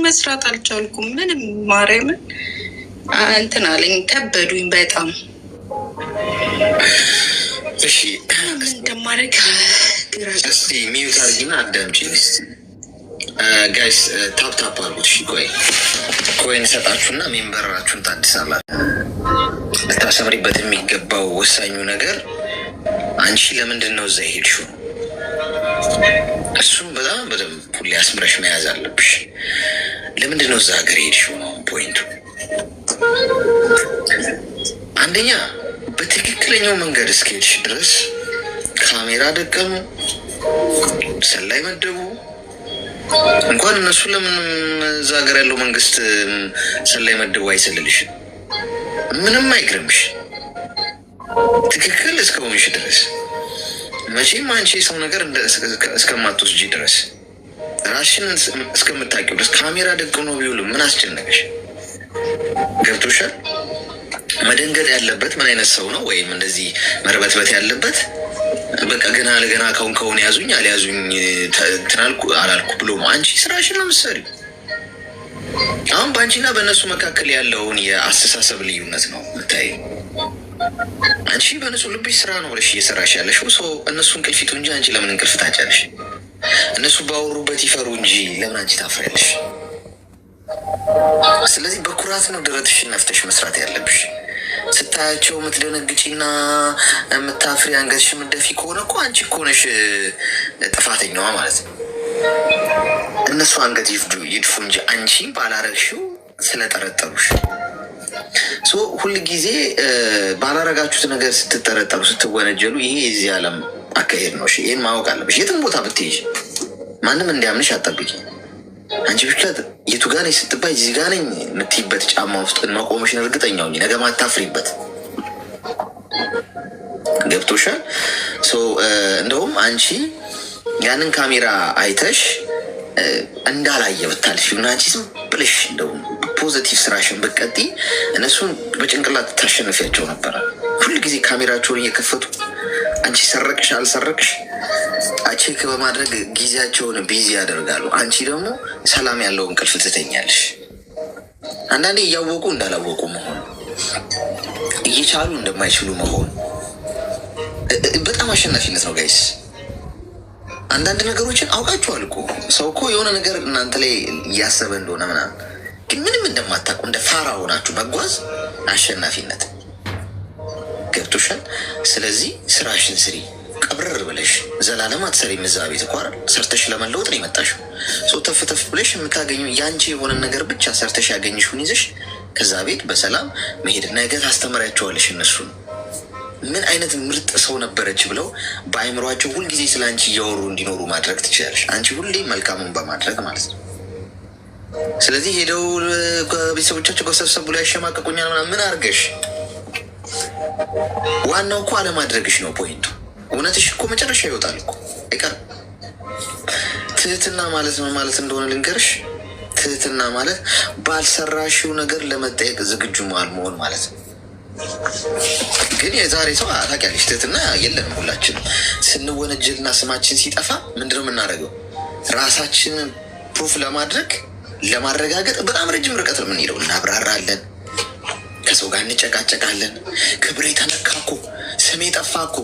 መስራት አልቻልኩም ምንም። ማርያምን እንትን አለኝ፣ ከበዱኝ በጣም። እሺ እንደማደርግ እስቲ ሚዩት አድርጊና አዳምጪኝ ጋይስ። ታፕ አድርጉት። እሺ ኮይን ሰጣችሁና ሜምበራችሁን ታድሳላችሁ። ልታሰምሪበት የሚገባው ወሳኙ ነገር አንቺ ለምንድን ነው እዛ ሄድሽው? እሱም በጣም በደንብ ሁሌ አስምረሽ መያዝ አለብሽ። ለምንድን ነው እዛ ሀገር ሄድሽው ነው ፖይንቱ። አንደኛ በትክክል በትክክለኛው መንገድ እስከሄድሽ ድረስ ካሜራ ደቀኑ፣ ሰላይ መደቡ። እንኳን እነሱ ለምን እዛ ሀገር ያለው መንግስት ሰላይ መደቡ አይሰልልሽም? ምንም አይግርምሽ። ትክክል እስከሆንሽ ድረስ መቼም አንቺ የሰው ነገር እስከማትወስጂ ድረስ ራስሽን እስከምታውቂው ድረስ ካሜራ ደቅኖ ቢውሉ ምን አስጨነቀሽ? ገብቶሻል? መደንገጥ ያለበት ምን አይነት ሰው ነው? ወይም እንደዚህ መርበትበት ያለበት በቃ ገና ለገና ከውን ያዙኝ አልያዙኝ ትናልኩ አላልኩ ብሎ ነው። አንቺ ስራሽን ነው የምትሰሪው። አሁን በአንቺና በእነሱ መካከል ያለውን የአስተሳሰብ ልዩነት ነው የምታይ። አንቺ በንጹህ ልብሽ ስራ ነው ብለሽ እየሰራሽ ያለሽ ሰው እነሱ እንቅልፍ ይቱ እንጂ አንቺ ለምን እንቅልፍ ታጫለሽ? እነሱ ባወሩበት ይፈሩ እንጂ ለምን አንቺ ታፍሪያለሽ? ስለዚህ በኩራት ነው ደረትሽን ነፍተሽ መስራት ያለብሽ። ስታያቸው የምትደነግጪና የምታፍሪ አንገትሽ የምትደፊ ከሆነ እኮ አንቺ እኮ ነሽ ጥፋተኛዋ ማለት ነው። እነሱ አንገት ይድፉ እንጂ አንቺ ባላረግሽው ስለጠረጠሩሽ። ሁል ጊዜ ባላረጋችሁት ነገር ስትጠረጠሩ ስትወነጀሉ፣ ይሄ የዚህ ዓለም አካሄድ ነው። ይህን ማወቅ አለብሽ። የትም ቦታ ብትሄጂ ማንም እንዲያምንሽ አጠብቂ። አንቺ ብቻ የቱ ጋ ነኝ ስትባይ እዚህ ጋ ነኝ የምትይበት ጫማ ውስጥ መቆምሽን እርግጠኛ ሁኚ። ነገ ማታፍሪበት። ገብቶሻል? እንደውም አንቺ ያንን ካሜራ አይተሽ እንዳላየ ብታልሽ እና አንቺ ዝም ብለሽ እንደውም ፖዘቲቭ ስራሽን ብትቀጢ እነሱን በጭንቅላት ታሸንፊያቸው ነበረ። ሁል ጊዜ ካሜራቸውን እየከፈቱ አንቺ ሰረቅሽ አልሰረቅሽ ቼክ በማድረግ ጊዜያቸውን ቢዚ ያደርጋሉ። አንቺ ደግሞ ሰላም ያለው እንቅልፍ ትተኛለሽ። አንዳንዴ እያወቁ እንዳላወቁ መሆን፣ እየቻሉ እንደማይችሉ መሆን በጣም አሸናፊነት ነው ጋይስ። አንዳንድ ነገሮችን አውቃችኋል እኮ። ሰው እኮ የሆነ ነገር እናንተ ላይ እያሰበ እንደሆነ ምናምን፣ ግን ምንም እንደማታውቁ እንደ ፋራ ሆናችሁ መጓዝ አሸናፊነት። ገብቶሻል? ስለዚህ ስራሽን ስሪ። ቀብረር ብለሽ ዘላለም አትሰሪም። እዛ ቤት እኮ አይደል ሰርተሽ ለመለወጥ ነው የመጣሽው። ተፍ ብለሽ የምታገኙ ያንቺ የሆነ ነገር ብቻ ሰርተሽ ያገኝሽውን ይዘሽ ከዛ ቤት በሰላም መሄድ። ነገ ታስተምሪያቸዋለሽ እነሱ ምን አይነት ምርጥ ሰው ነበረች ብለው በአይምሯቸው ሁልጊዜ ስለ አንቺ እያወሩ እንዲኖሩ ማድረግ ትችላለሽ። አንቺ ሁሌ መልካሙን በማድረግ ማለት ነው። ስለዚህ ሄደው ቤተሰቦቻቸው ከሰብሰብ ብሎ ያሸማቀቁኛል ምናምን ምን አድርገሽ፣ ዋናው እኮ አለማድረግሽ ነው ፖይንቱ። እውነትሽ እኮ መጨረሻ ይወጣል እኮ አይቀርም። ትህትና ማለት ምን ማለት እንደሆነ ልንገርሽ። ትህትና ማለት ባልሰራሽው ነገር ለመጠየቅ ዝግጁ መሆን ማለት ነው። ግን የዛሬ ሰው ታውቂያለሽ፣ ትህትና የለንም። ሁላችንም ስንወነጀልና ስማችን ሲጠፋ ምንድነው የምናደርገው? ራሳችንን ፕሩፍ ለማድረግ ለማረጋገጥ በጣም ረጅም ርቀት ነው የምንሄደው። እናብራራለን፣ ከሰው ጋር እንጨቃጨቃለን። ክብሬ ተነካ እኮ፣ ስሜ ጠፋ እኮ።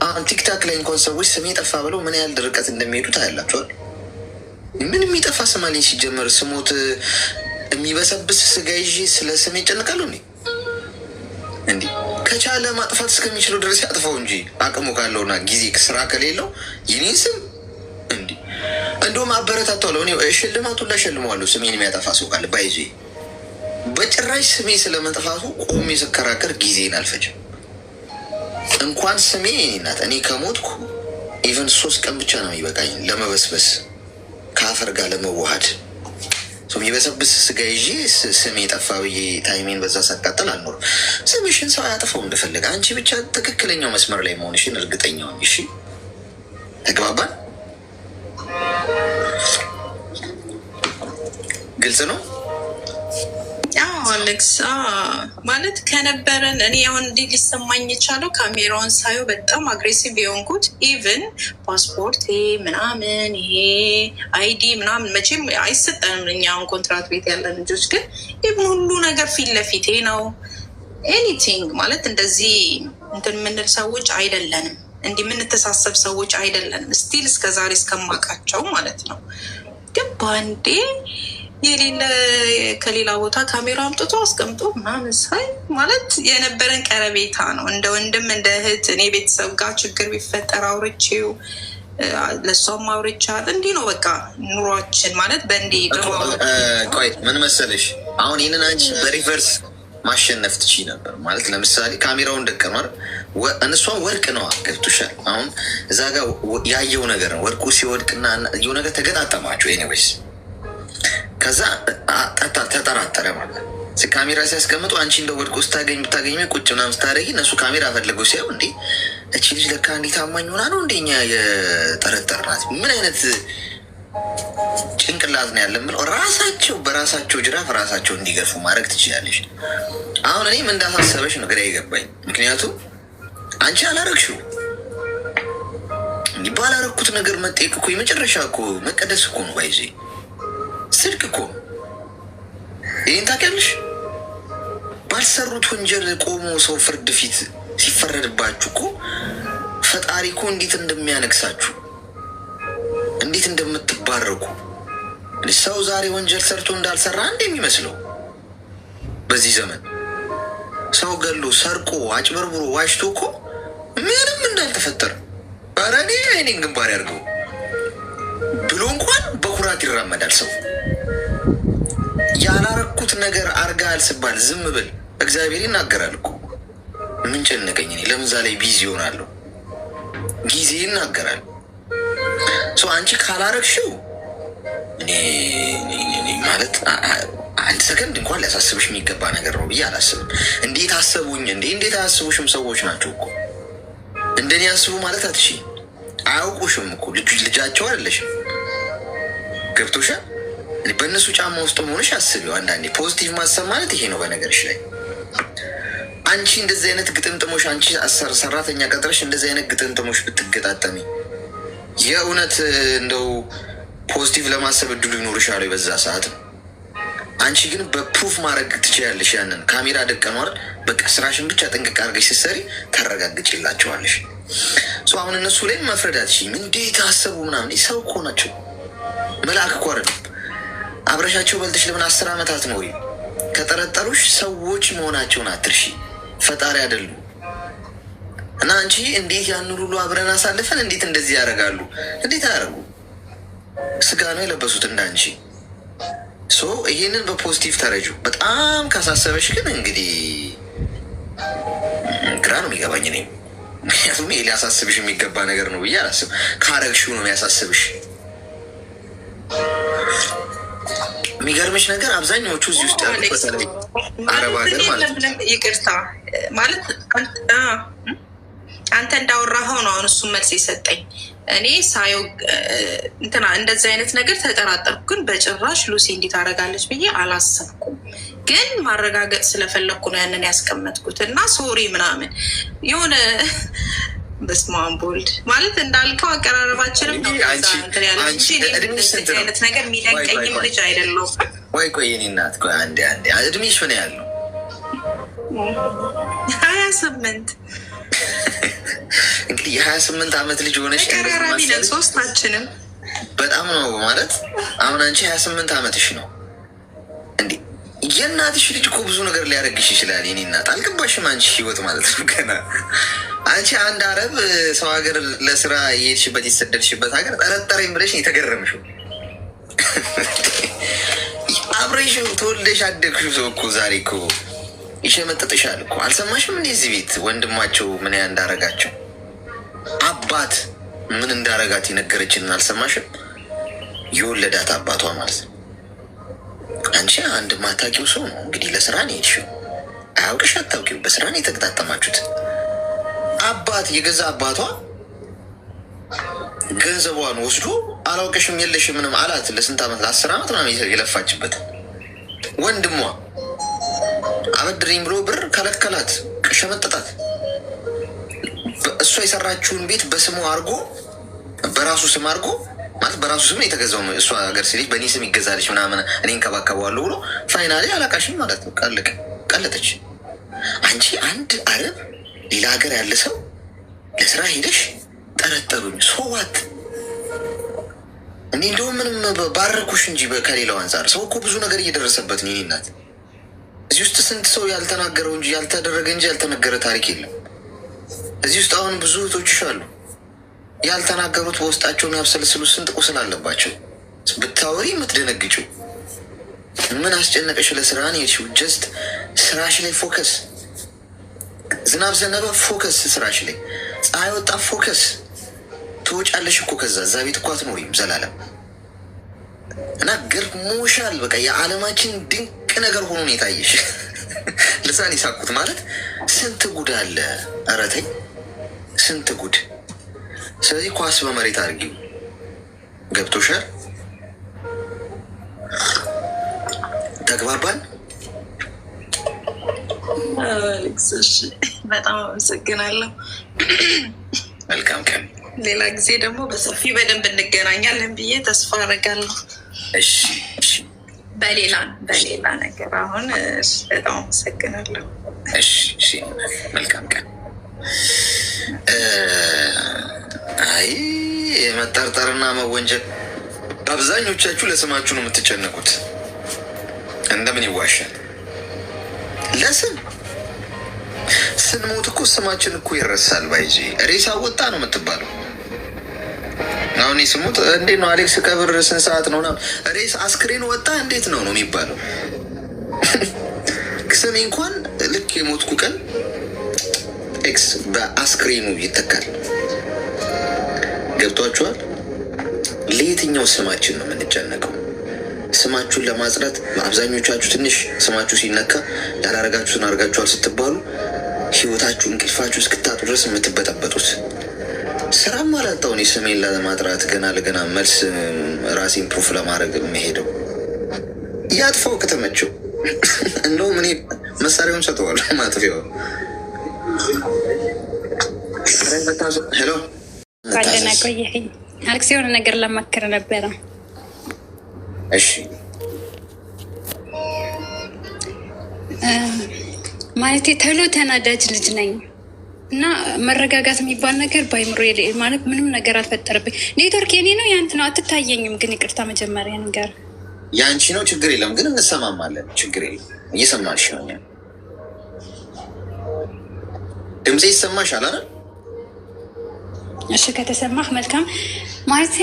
አሁን ቲክታክ ላይ እንኳን ሰዎች ስሜ ጠፋ ብለው ምን ያህል ርቀት እንደሚሄዱ ታያላቸዋል። ምን የሚጠፋ ስም አለኝ ሲጀመር? ስሞት የሚበሰብስ ስጋ ይዤ ስለ ስሜ ይጨንቃሉ እንዲህ ከቻለ ማጥፋት እስከሚችለው ድረስ ያጥፋው እንጂ አቅሙ ካለውና ጊዜ ስራ ከሌለው የኔን ስም እንዲህ እንደውም አበረታቷለሁ። እኔ ሽልማቱን ላሸልመዋለሁ ስሜን የሚያጠፋ ሰው ካለ ባይዞ። በጭራሽ ስሜ ስለመጥፋቱ ቆሜ ስከራከር ጊዜን አልፈጅም። እንኳን ስሜ ናት እኔ ከሞትኩ ኢቨን 3 ቀን ብቻ ነው የሚበቃኝ ለመበስበስ ከአፈር ጋር ለመዋሃድ። የሚበሰብስ ስጋ ይዤ ስሜ ጠፋ ብዬ ታይሜን በዛ ሳቃጠል አልኖርም። ስምሽን ሰው ያጠፋው እንደፈለገ፣ አንቺ ብቻ ትክክለኛው መስመር ላይ መሆንሽን እርግጠኛው። እሺ ተግባባን? ግልጽ ነው። አሌክስ ማለት ከነበረን እኔ አሁን እንዲህ ሊሰማኝ የቻለው ካሜራውን ሳየው በጣም አግሬሲቭ የሆንኩት ኢቨን ፓስፖርት ምናምን ይሄ አይዲ ምናምን መቼም አይሰጠንም እኛ አሁን ኮንትራት ቤት ያለን ልጆች፣ ግን ኢቨን ሁሉ ነገር ፊት ለፊቴ ነው። ኤኒቲንግ ማለት እንደዚህ እንትን የምንል ሰዎች አይደለንም፣ እንዲህ የምንተሳሰብ ሰዎች አይደለንም። ስቲል እስከዛሬ እስከማውቃቸው ማለት ነው። ግን በአንዴ የሌለ ከሌላ ቦታ ካሜራ አምጥቶ አስቀምጦ ምናምን ሳይ ማለት የነበረን ቀረቤታ ነው። እንደ ወንድም እንደ እህት እኔ ቤተሰብ ጋር ችግር ቢፈጠር አውርቼው ለሷም አውርቻት እንዲህ ነው በቃ ኑሯችን ማለት በእንዲህ። ቆይ ምን መሰለሽ አሁን ይህንን አንቺ ማሸነፍ ትችይ ነበር ማለት። ለምሳሌ ካሜራውን ደቀኗል፣ እነሷን ወርቅ ነዋ ገብቶሻል። አሁን እዛ ጋር ያየው ነገር ነው ወርቁ ሲወድቅና የው ነገር ተገጣጠማቸው። ኤኒዌይስ ከዛ ተጠራጠረ ማለት ካሜራ ሲያስቀምጡ አንቺ እንደ ወድቆ ብታገኝ ቁጭ ምናምን ስታደርጊ እነሱ ካሜራ ፈለገው ሲያዩ እንዴ እቺ ልጅ ለካ እንዴት ታማኝ ሆና ነው እንደኛ የጠረጠርናት ምን አይነት ጭንቅላት ነው ያለን ብለው ራሳቸው በራሳቸው ጅራፍ ራሳቸው እንዲገርፉ ማድረግ ትችላለች። አሁን እኔም እንዳሳሰበች ነው ግራ የገባኝ። ምክንያቱም አንቺ አላረግሽው እንዲህ ባላረግኩት ነገር መጠየቅ እኮ የመጨረሻ እኮ መቀደስ እኮ ነው። ባይዜ ስልክ እኮ ይህን ታውቂያለሽ። ባልሰሩት ወንጀል ቆሞ ሰው ፍርድ ፊት ሲፈረድባችሁ እኮ ፈጣሪ እኮ እንዴት እንደሚያነግሳችሁ እንዴት እንደምትባረኩ ሰው ዛሬ ወንጀል ሰርቶ እንዳልሰራ እንደሚመስለው በዚህ ዘመን ሰው ገሎ ሰርቆ አጭበርብሮ ዋሽቶ እኮ ምንም እንዳልተፈጠረ ባረኔ አይኔን ግንባር ያርገው ብሎ እንኳን በኩራት ይራመዳል ሰው። ያላረኩት ነገር አርጋል ስባል ዝም ብል እግዚአብሔር ይናገራል እኮ። ምን ጨነቀኝ እኔ ለምን ዛ ላይ ቢዚ ይሆናለሁ? ጊዜ ይናገራል። አንቺ ካላረግሽው እኔ ማለት አንድ ሰከንድ እንኳን ሊያሳስብሽ የሚገባ ነገር ነው ብዬ አላስብም። እንዴት አሰቡኝ እንዴት አያስቡሽም? ሰዎች ናቸው እኮ እንደኔ ያስቡ ማለት አትሺ አያውቁሽም እኮ ልጃቸው አይደለሽም። ገብቶሻል? በእነሱ ጫማ ውስጥ መሆንሽ አስቢው። አንዳንዴ ፖዚቲቭ ማሰብ ማለት ይሄ ነው። በነገርሽ ላይ አንቺ እንደዚህ አይነት ግጥምጥሞሽ አንቺ ሰራተኛ ቀጥረሽ እንደዚህ አይነት ግጥምጥሞሽ ብትገጣጠሚ የእውነት እንደው ፖዚቲቭ ለማሰብ እድሉ ይኖርሻል በዛ ሰዓት። አንቺ ግን በፕሩፍ ማድረግ ትችላለሽ። ያንን ካሜራ ደቀኗል። በቃ ስራሽን ብቻ ጥንቅቅ አድርገሽ ስትሰሪ ታረጋግጭላቸዋለሽ። አሁን እነሱ ላይ መፍረዳት እንዴት አሰቡ ምናምን ሰው እኮ ናቸው። መልአክ እኮ አይደለም። አብረሻቸው በልተሽ ለምን 10 ዓመታት ነው ወይ? ከጠረጠሩሽ ሰዎች መሆናቸውን አትርሺ፣ ፈጣሪ አይደሉም። እና አንቺ እንዴት ያን ሁሉ አብረን አሳልፈን እንዴት እንደዚህ ያደርጋሉ? እንዴት አያደርጉ? ስጋ ነው የለበሱት እንዳንቺ። ይሄንን በፖዚቲቭ ተረጁ። በጣም ካሳሰበሽ ግን እንግዲህ ግራ ነው የሚገባኝ እኔ። ምክንያቱም ይሄ ሊያሳስብሽ የሚገባ ነገር ነው ብዬ አላስብም። ካረግሽው ነው የሚያሳስብሽ። የሚገርምሽ ነገር አብዛኛዎቹ እዚህ ውስጥ ያሉት በተለይ አረብ ሀገር ማለት ነው። ይቅርታ ማለት አንተ እንዳወራኸው ነው። አሁን እሱም መልስ የሰጠኝ እኔ ሳየው እንትና እንደዚህ አይነት ነገር ተጠራጠርኩ፣ ግን በጭራሽ ሉሲ እንዲህ ታደርጋለች ብዬ አላሰብኩም። ግን ማረጋገጥ ስለፈለግኩ ነው ያንን ያስቀመጥኩት እና ሶሪ ምናምን የሆነ በስመ አብ ወልድ ማለት እንዳልከው አቀራረባችንም ነው እንትን ያለ አይነት ነገር የሚደንቀኝም ልጅ አይደለሁም። ቆይ የኔ እናት ቆይ አንዴ እድሜሽ ምን ያለው? 28 እንግዲህ የ28 ዓመት ልጅ ሆነሽ ተቀራራቢ ነን ሶስታችንም። በጣም ነው ማለት አሁን አንቺ 28 ዓመትሽ ነው እንዴ? የእናትሽ ልጅ እኮ ብዙ ነገር ሊያደርግሽ ይችላል። የኔ እናት አልገባሽም? አንቺ ህይወት ማለት ነው ገና አንቺ አንድ አረብ ሰው ሀገር ለስራ የሄድሽበት የተሰደድሽበት ሀገር ጠረጠረኝ ብለሽ የተገረምሽው አብረሽ ተወልደሽ አደግሽው ሰው እኮ ዛሬ እኮ ይሸመጥጥሻል እኮ። አልሰማሽም? እንዴ እዚህ ቤት ወንድማቸው ምን እንዳረጋቸው አባት ምን እንዳረጋት የነገረችንን አልሰማሽም? የወለዳት አባቷ ማለት ነው። አንቺ አንድ ማታውቂው ሰው ነው እንግዲህ ለስራ ነው የሄድሽው። አያውቅሽ፣ አታውቂው፣ በስራ ነው የተገጣጠማችሁት። አባት የገዛ አባቷ ገንዘቧን ወስዶ አላውቅሽም የለሽም ምንም አላት። ለስንት ዓመት ለ10 ዓመት ምናምን የለፋችበት ወንድሟ አበድሪኝ ብሎ ብር ከለከላት፣ ሸመጠጣት። እሷ የሰራችውን ቤት በስሙ አድርጎ በራሱ ስም አድርጎ ማለት በራሱ ስም የተገዛው እሷ ሀገር ሲልጅ በእኔ ስም ይገዛልች ምናምን እኔ እንከባከበዋለሁ ብሎ ፋይናሌ አላቃሽም ማለት ነው። ቀለጠች። አንቺ አንድ አረብ ሌላ ሀገር ያለ ሰው ለስራ ሄደሽ ጠረጠሩኝ ሶዋት እኔ እንደውም ምንም ባረኩሽ እንጂ ከሌላው አንጻር ሰው እኮ ብዙ ነገር እየደረሰበት ነው። ናት እዚህ ውስጥ ስንት ሰው ያልተናገረው እንጂ ያልተደረገ እንጂ ያልተነገረ ታሪክ የለም። እዚህ ውስጥ አሁን ብዙ እህቶችሽ አሉ ያልተናገሩት በውስጣቸውን ያብሰልስሉ ስንት ቁስል አለባቸው። ብታወሪ የምትደነግጭው ምን አስጨነቀሽ? ለስራ ነው የሄድሽው። ጀስት ስራሽ ላይ ፎከስ። ዝናብ ዘነበ፣ ፎከስ ስራሽ ላይ። ፀሐይ ወጣ፣ ፎከስ። ትወጫለሽ እኮ ከዛ። እዛ ቤት እኮ አትኖሪም ዘላለም። እና ገርሞሻል። በቃ የዓለማችን ድንቅ ነገር ሆኖ ነው የታየሽ። ልሳን የሳኩት ማለት ስንት ጉድ አለ። ኧረ ተይ ስንት ጉድ። ስለዚህ ኳስ በመሬት አድርጊው። ገብቶሻል? ተግባባን? በጣም አመሰግናለሁ። መልካም ቀን። ሌላ ጊዜ ደግሞ በሰፊ በደንብ እንገናኛለን ብዬ ተስፋ አደርጋለሁ። እሺ፣ በሌላ ነገር አሁን በጣም አመሰግናለሁ። እሺ፣ መልካም ቀን። አይ መጠርጠርና መወንጀል። አብዛኞቻችሁ ለስማችሁ ነው የምትጨነቁት። እንደምን ይዋሻል? ለስም ስንሞት እኮ ስማችን እኮ ይረሳል። ባይጂ ሬሳ ወጣ ነው የምትባለው። አሁን ስሙት እንዴት ነው አሌክስ ቀብር ስንት ሰዓት ነው? ሬስ አስክሬን ወጣ እንዴት ነው የሚባለው? ስሜ እንኳን ልክ የሞትኩ ቀን ኤክስ በአስክሬኑ ይተካል። ገብቷችኋል? ለየትኛው ስማችን ነው የምንጨነቀው? ስማችሁን ለማጽዳት አብዛኞቻችሁ ትንሽ ስማችሁ ሲነካ ያላረጋችሁትን አርጋችኋል ስትባሉ ህይወታችሁ እንቅልፋችሁ እስክታጡ ድረስ የምትበጠበጡት። ስራም አላጣሁ እኔ ስሜን ለማጥራት ገና ለገና መልስ ራሴን ፕሩፍ ለማድረግ የሚሄደው ያጥፈው ከተመቸው እንደውም እኔ መሳሪያውን ሰጠዋለሁ ማጥፊያው። ሄሎ ጓደኛ ቆየኝ። አሌክስ የሆነ ነገር ለማከር ነበረ። እሺ ማለቴ ተሎ ተናዳጅ ልጅ ነኝ እና መረጋጋት የሚባል ነገር በአይምሮ ማለት ምንም ነገር አልፈጠረብኝ። ኔትወርክ የኔ ነው ያንተ ነው አትታየኝም። ግን ይቅርታ መጀመሪያ ነገር የአንቺ ነው ችግር የለም። ግን እንሰማማለን ችግር የለም። እየሰማልሽ ነው። ድምፄ ይሰማሻል አይደል? እሺ ከተሰማህ መልካም። ማለቴ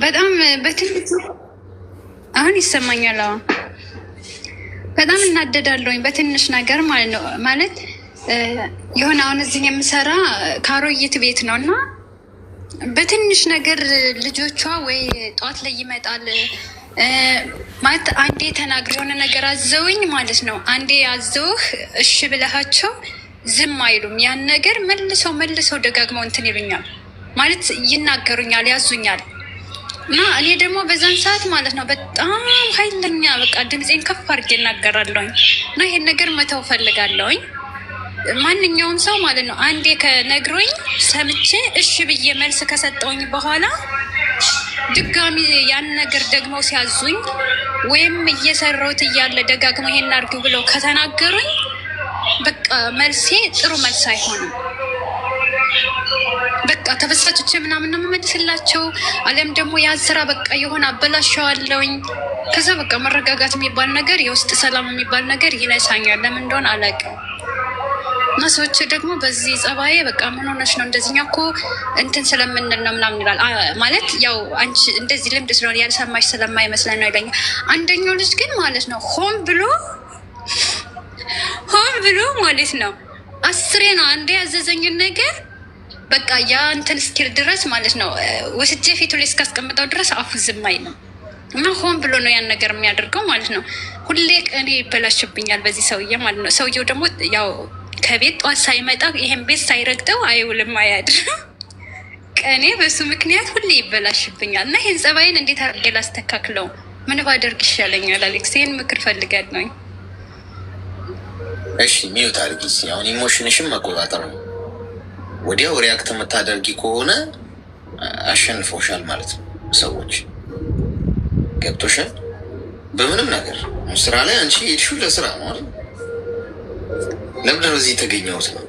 በጣም በትንሹ አሁን ይሰማኛል። አሁን በጣም እናደዳለሁኝ በትንሽ ነገር ማለት ነው። ማለት የሆነ አሁን እዚህ የምሰራ ካሮይት ቤት ነው እና በትንሽ ነገር ልጆቿ ወይ ጠዋት ላይ ይመጣል ማለት አንዴ ተናግር የሆነ ነገር አዘውኝ ማለት ነው። አንዴ አዘውህ እሺ ብለሃቸው ዝም አይሉም። ያን ነገር መልሰው ደጋግመው እንትን ይሉኛል ማለት ይናገሩኛል፣ ያዙኛል። እና እኔ ደግሞ በዛን ሰዓት ማለት ነው በጣም ኃይለኛ በቃ ድምፄን ከፍ አድርጌ እናገራለሁኝ እና ይሄን ነገር መተው ፈልጋለሁኝ። ማንኛውም ሰው ማለት ነው አንዴ ከነግሮኝ ሰምቼ እሺ ብዬ መልስ ከሰጠውኝ በኋላ ድጋሚ ያን ነገር ደግሞ ሲያዙኝ ወይም እየሰራሁት እያለ ደጋግመው ይሄን አድርጊው ብለው ከተናገሩኝ በቃ መልሴ ጥሩ መልስ አይሆንም። በቃ ተበሳጭቼ ምናምን ነው የምመልስላቸው። አለም ደግሞ ያ ስራ በቃ የሆነ አበላሸዋለሁኝ። ከዛ በቃ መረጋጋት የሚባል ነገር የውስጥ ሰላም የሚባል ነገር ይነሳኛል። ለምን እንደሆነ አላውቅም። እና ሰዎች ደግሞ በዚህ ጸባዬ በቃ ምን ሆነሽ ነው እንደዚህኛ እኮ እንትን ስለምንል ነው ምናምን ይላል። ማለት ያው አንቺ እንደዚህ ልምድ ስለሆነ ያልሰማሽ ስለማይመስለን ነው ይለኛል። አንደኛው ልጅ ግን ማለት ነው ሆን ብሎ ማለት ነው 10 ነው አንዴ ያዘዘኝን ነገር በቃ ያ እንትን እስኪል ድረስ ማለት ነው ወስጄ ፊቱ ላይ እስካስቀምጠው ድረስ አፉ ዝም አይልም። እና ሆን ብሎ ነው ያን ነገር የሚያደርገው ማለት ነው። ሁሌ ቀኔ ይበላሽብኛል በዚህ ሰውዬ ማለት ነው። ሰውዬው ደግሞ ያው ከቤት ጠዋት ሳይመጣ ይሄን ቤት ሳይረግጠው አይውልም አያድርም። ቀኔ በሱ ምክንያት ሁሌ ይበላሽብኛል። እና ይህን ጸባይን እንዴት አድርጌ ላስተካክለው? ምን ባደርግ ይሻለኛል? አሌክስ ይህን ምክር ፈልጋለሁ። እሺ ሚዩት አድርጊ። አሁን ኢሞሽንሽን መቆጣጠር ነው። ወዲያው ሪያክት የምታደርጊ ከሆነ አሸንፎሻል ማለት ነው። ሰዎች ገብቶሻል። በምንም ነገር ስራ ላይ አንቺ ሄድሽው ለስራ ነው አይደል? ለምንድነው እዚህ የተገኘሁት ነው?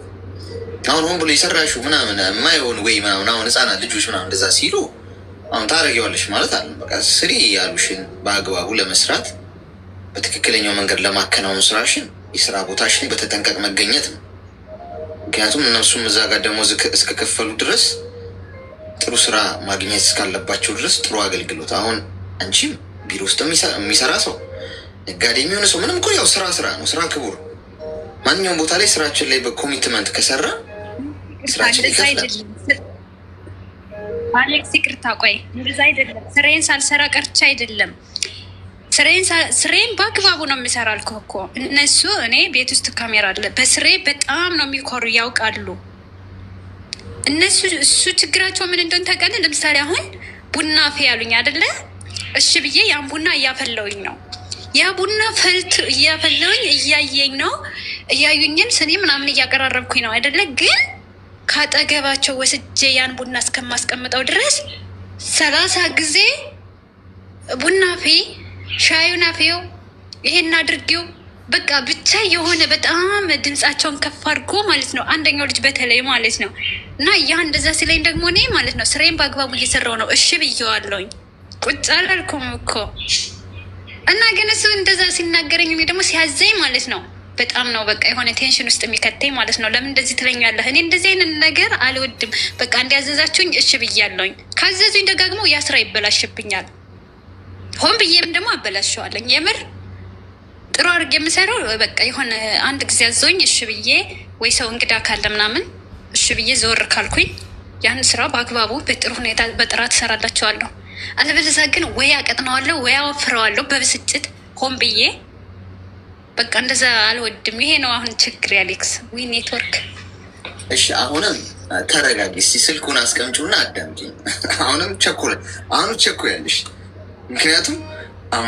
አሁን ሆን ብሎ የሰራሽው ምናምን የማይሆን ወይ ምናምን አሁን ህፃናት ልጆች ምናምን እንደዛ ሲሉ አሁን ታደርጊዋለሽ ማለት አለ። በቃ ስሪ ያሉሽን በአግባቡ ለመስራት በትክክለኛው መንገድ ለማከናወን ስራሽን የስራ ቦታሽን በተጠንቀቅ መገኘት ነው። ምክንያቱም እነሱም እዛ ጋር ደሞዝ እስከከፈሉ ድረስ ጥሩ ስራ ማግኘት እስካለባቸው ድረስ ጥሩ አገልግሎት። አሁን አንቺም ቢሮ ውስጥ የሚሰራ ሰው ነጋዴ የሚሆነ ሰው ምንም እኮ ያው ስራ ነው። ስራ ክቡር። ማንኛውም ቦታ ላይ ስራችን ላይ በኮሚትመንት ከሰራ ስራችን ይከፍላል። አሌክስ ይቅርታ፣ ቆይ እንደዛ አይደለም። ስራዬን ሳልሰራ ቀርቻ አይደለም። ስሬን በአግባቡ ነው የምሰራ አልኩህ እኮ። እነሱ እኔ ቤት ውስጥ ካሜራ አለ፣ በስሬ በጣም ነው የሚኮሩ፣ ያውቃሉ እነሱ። እሱ ችግራቸው ምን እንደሆነ ታውቃለህ? ለምሳሌ አሁን ቡና አፌ ያሉኝ አይደለ? እሺ ብዬ ያን ቡና እያፈለውኝ ነው። ያ ቡና ፈልት እያፈለውኝ እያየኝ ነው፣ እያዩኝን ስኔ ምናምን እያቀራረብኩኝ ነው አይደለ? ግን ካጠገባቸው ወስጄ ያን ቡና እስከማስቀምጠው ድረስ 30 ጊዜ ቡና አፌ፣ ሻዩን አፌው፣ ይሄን አድርጌው በቃ ብቻ የሆነ በጣም ድምፃቸውን ከፍ አድርጎ ማለት ነው። አንደኛው ልጅ በተለይ ማለት ነው። እና ያ እንደዛ ሲለኝ ደግሞ እኔ ማለት ነው ስራዬን በአግባቡ እየሰራው ነው። እሺ ብዬዋለሁኝ፣ ቁጭ አላልኩም እኮ። እና ግን እሱ እንደዛ ሲናገረኝ እኔ ደግሞ ሲያዘኝ ማለት ነው በጣም ነው በቃ የሆነ ቴንሽን ውስጥ የሚከተኝ ማለት ነው። ለምን እንደዚህ ትለኛለህ? እኔ እንደዚህ አይነት ነገር አልወድም። በቃ እንዲያዘዛችሁኝ እሺ ብያለሁኝ። ካዘዙኝ ደጋግሞ ያ ስራ ይበላሽብኛል። ሆን ብዬም ደግሞ አበላሸዋለኝ። የምር ጥሩ አድርጌ የምሰራው በቃ የሆነ አንድ ጊዜ አዘውኝ እሺ ብዬ ወይ ሰው እንግዳ ካለ ምናምን እሺ ብዬ ዘወር ካልኩኝ ያን ስራ በአግባቡ በጥሩ ሁኔታ በጥራት እሰራላቸዋለሁ። አለበለዚያ ግን ወይ አቀጥነዋለሁ ወይ አወፍረዋለሁ በብስጭት ሆን ብዬ በቃ እንደዛ አልወድም። ይሄ ነው አሁን ችግር ያሌክስ። ዊ ኔትወርክ። እሺ አሁንም ተረጋጊ። እስኪ ስልኩን አስቀምጪውና አዳምጪኝ። አሁንም ቸኩያለሽ። ምክንያቱም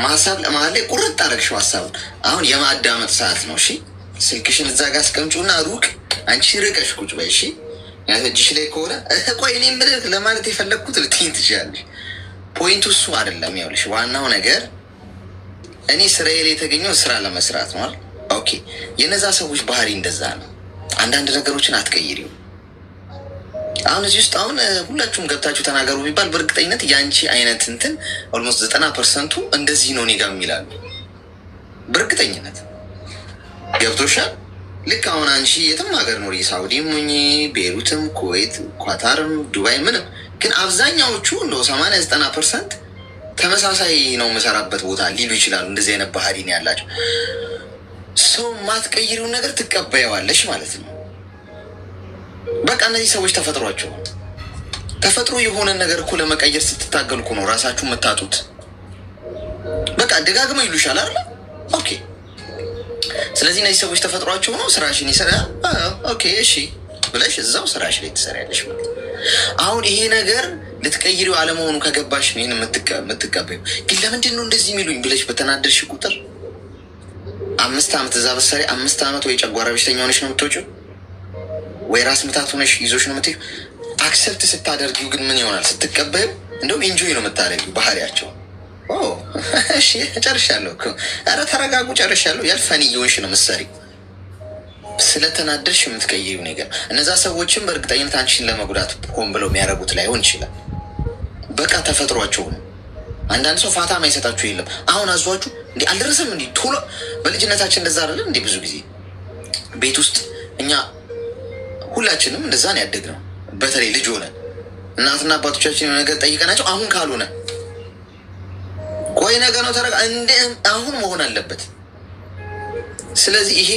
ሀሳብ ለመሀል ላይ ቁርጥ አደረግሽው ሀሳቡን። አሁን የማዳመጥ ሰዓት ነው። እሺ ስልክሽን እዛ ጋር አስቀምጪውና ሩቅ አንቺ ርቀሽ ቁጭ በይ። እሺ እጅሽ ላይ ከሆነ ቆይ እኔ ምልህ ለማለት የፈለግኩት ልትይኝ ትችላለሽ። ፖይንቱ እሱ አይደለም። ያውልሽ ዋናው ነገር እኔ ስራዬ ላይ የተገኘው ስራ ለመስራት ነው። ኦኬ የነዛ ሰዎች ባህሪ እንደዛ ነው። አንዳንድ ነገሮችን አትቀይሪው። አሁን እዚህ ውስጥ አሁን ሁላችሁም ገብታችሁ ተናገሩ ቢባል በእርግጠኝነት የአንቺ አይነት እንትን ኦልሞስት 90% እንደዚህ ነው እኔ ጋር የሚላሉ በእርግጠኝነት ገብቶሻል። ልክ አሁን አንቺ የትም ሀገር ኖሪ፣ ሳውዲም ሁኚ፣ ቤሩትም፣ ኩዌት፣ ኳታርም፣ ዱባይ ምንም፣ ግን አብዛኛዎቹ እንደ 80-90% ተመሳሳይ ነው የምሰራበት ቦታ ሊሉ ይችላሉ። እንደዚህ አይነት ባህሪ ነው ያላቸው። ሰው ማትቀይሪውን ነገር ትቀበየዋለሽ ማለት ነው። በቃ እነዚህ ሰዎች ተፈጥሮ የሆነን ነገር እኮ ለመቀየር ስትታገሉ እኮ ነው ራሳችሁ የምታጡት። በቃ ደጋግመው ይሉሻል አይደል? ኦኬ ስለዚህ እነዚህ ሰዎች ተፈጥሯቸው ነው። ስራሽን ይሰራ ኦኬ እሺ ብለሽ እዛው ስራሽ ላይ ትሰሪያለሽ ማለት ነው። አሁን ይሄ ነገር ልትቀይሪው አለመሆኑ ከገባሽ ነው ይህን የምትቀበዩ። ግን ለምንድን ነው እንደዚህ የሚሉኝ ብለሽ በተናደርሽ ቁጥር 5 ዓመት እዛ በሰሪ 5 ዓመት ወይ ጨጓራ በሽተኛ ሆነሽ ነው የምትወጪው ወይ ራስ ምታት ሆነሽ ይዞሽ ነው የምትይው። አክሰፕት ስታደርጊው ግን ምን ይሆናል? ስትቀበዩ እንደውም ኢንጆይ ነው የምታደርጊው ባህሪያቸው። እሺ ጨርሻለሁ እኮ ኧረ ተረጋጉ ጨርሻለሁ ያልፈን እየሆንሽ ነው የምትሰሪው። ስለተናደርሽ የምትቀይሪው ነገር እነዛ ሰዎችም በእርግጠኝነት አንቺን ለመጉዳት ሆን ብለው የሚያደርጉት ላይሆን ይችላል። በቃ ተፈጥሯቸው ነው። አንዳንድ ሰው ፋታ ማይሰጣችሁ የለም። አሁን አዟችሁ እንዲህ አልደረሰም እንዲህ ቶሎ በልጅነታችን እንደዛ አይደለም እንዲህ ብዙ ጊዜ ቤት ውስጥ እኛ ሁላችንም እንደዛ ነው ያደግነው። በተለይ ልጅ ሆነ እናትና አባቶቻችን ነገር ጠይቀናቸው አሁን ካልሆነ ቆይ ነገ ነው ተረጋ እንደ አሁን መሆን አለበት። ስለዚህ ይሄ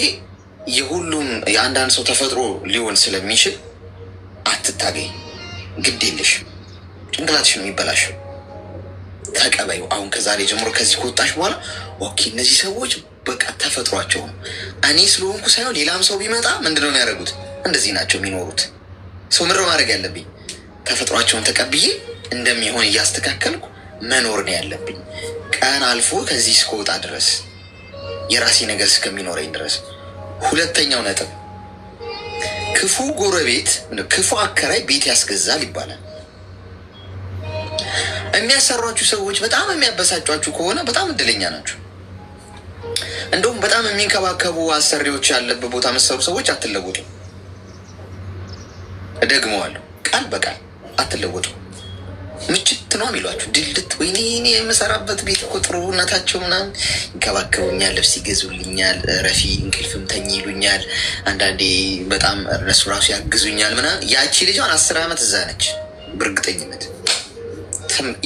የሁሉም የአንዳንድ ሰው ተፈጥሮ ሊሆን ስለሚችል አትታገኝ፣ ግድ የለሽ ጭንቅላትሽ ነው የሚበላሸው። ተቀበዩ። አሁን ከዛሬ ጀምሮ ከዚህ ከወጣሽ በኋላ ኦኬ እነዚህ ሰዎች በቃ ተፈጥሯቸው ነው። እኔ ስለሆንኩ ሳይሆን ሌላም ሰው ቢመጣ ምንድነው የሚያደርጉት? እንደዚህ ናቸው የሚኖሩት። ሰው ምድር ማድረግ ያለብኝ ተፈጥሯቸውን ተቀብዬ እንደሚሆን እያስተካከልኩ መኖር ነው ያለብኝ። ቀን አልፎ ከዚህ እስከወጣ ድረስ የራሴ ነገር እስከሚኖረኝ ድረስ። ሁለተኛው ነጥብ ክፉ ጎረቤት ክፉ አከራይ ቤት ያስገዛል ይባላል። የሚያሰሯችሁ ሰዎች በጣም የሚያበሳጯችሁ ከሆነ በጣም እድለኛ ናችሁ። እንደውም በጣም የሚንከባከቡ አሰሪዎች ያለበት ቦታ መሰሩ ሰዎች አትለወጡ። እደግመዋለሁ ቃል በቃል አትለወጡ። ምችት ነው የሚሏችሁ ድልት። ወይኔ እኔ የምሰራበት ቤት እኮ ጥሩነታቸው ምናምን ይንከባከቡኛል፣ ልብስ ይገዙልኛል፣ ረፊ እንቅልፍም ተኝ ይሉኛል፣ አንዳንዴ በጣም እነሱ ራሱ ያግዙኛል ምናምን። ያቺ ልጇን 10 ዓመት እዛ ነች በእርግጠኝነት።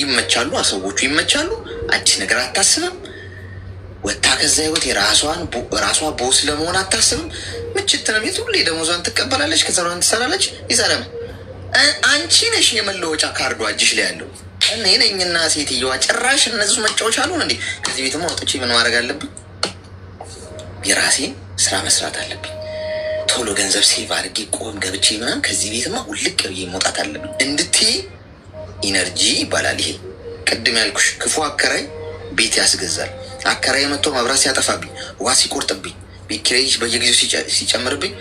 ይመቻሉ፣ ሰዎቹ ይመቻሉ፣ አዲስ ነገር አታስብም። ወታ ከዛ ህይወት ራሷ ቦስ ለመሆን አታስብም። ምችት ነው ቤት ሁሌ ደሞዟን ትቀበላለች፣ ከሰሯን ትሰራለች፣ ይሰራል። አንቺ ነሽ የመለወጫ ካርዷ እጅሽ ላይ ያለው። እኔ ነኝና ሴትዮዋ ጭራሽ እነዚህ መጫወቻ አሉን እንዴ? ከዚህ ቤትማ ወጥቼ ምን ማድረግ አለብኝ? የራሴን ስራ መስራት አለብኝ። ቶሎ ገንዘብ ሴቭ አድርጌ ቆም ገብቼ ምናምን ከዚህ ቤትማ ውልቅ ብዬ መውጣት አለብኝ እንድትይ ኢነርጂ ይባላል ይሄ። ቅድም ያልኩሽ ክፉ አከራይ ቤት ያስገዛል። አከራይ መጥቶ መብራት ሲያጠፋብኝ፣ ውሃ ሲቆርጥብኝ፣ ቤት ኪራይ በየጊዜው ሲጨምርብኝ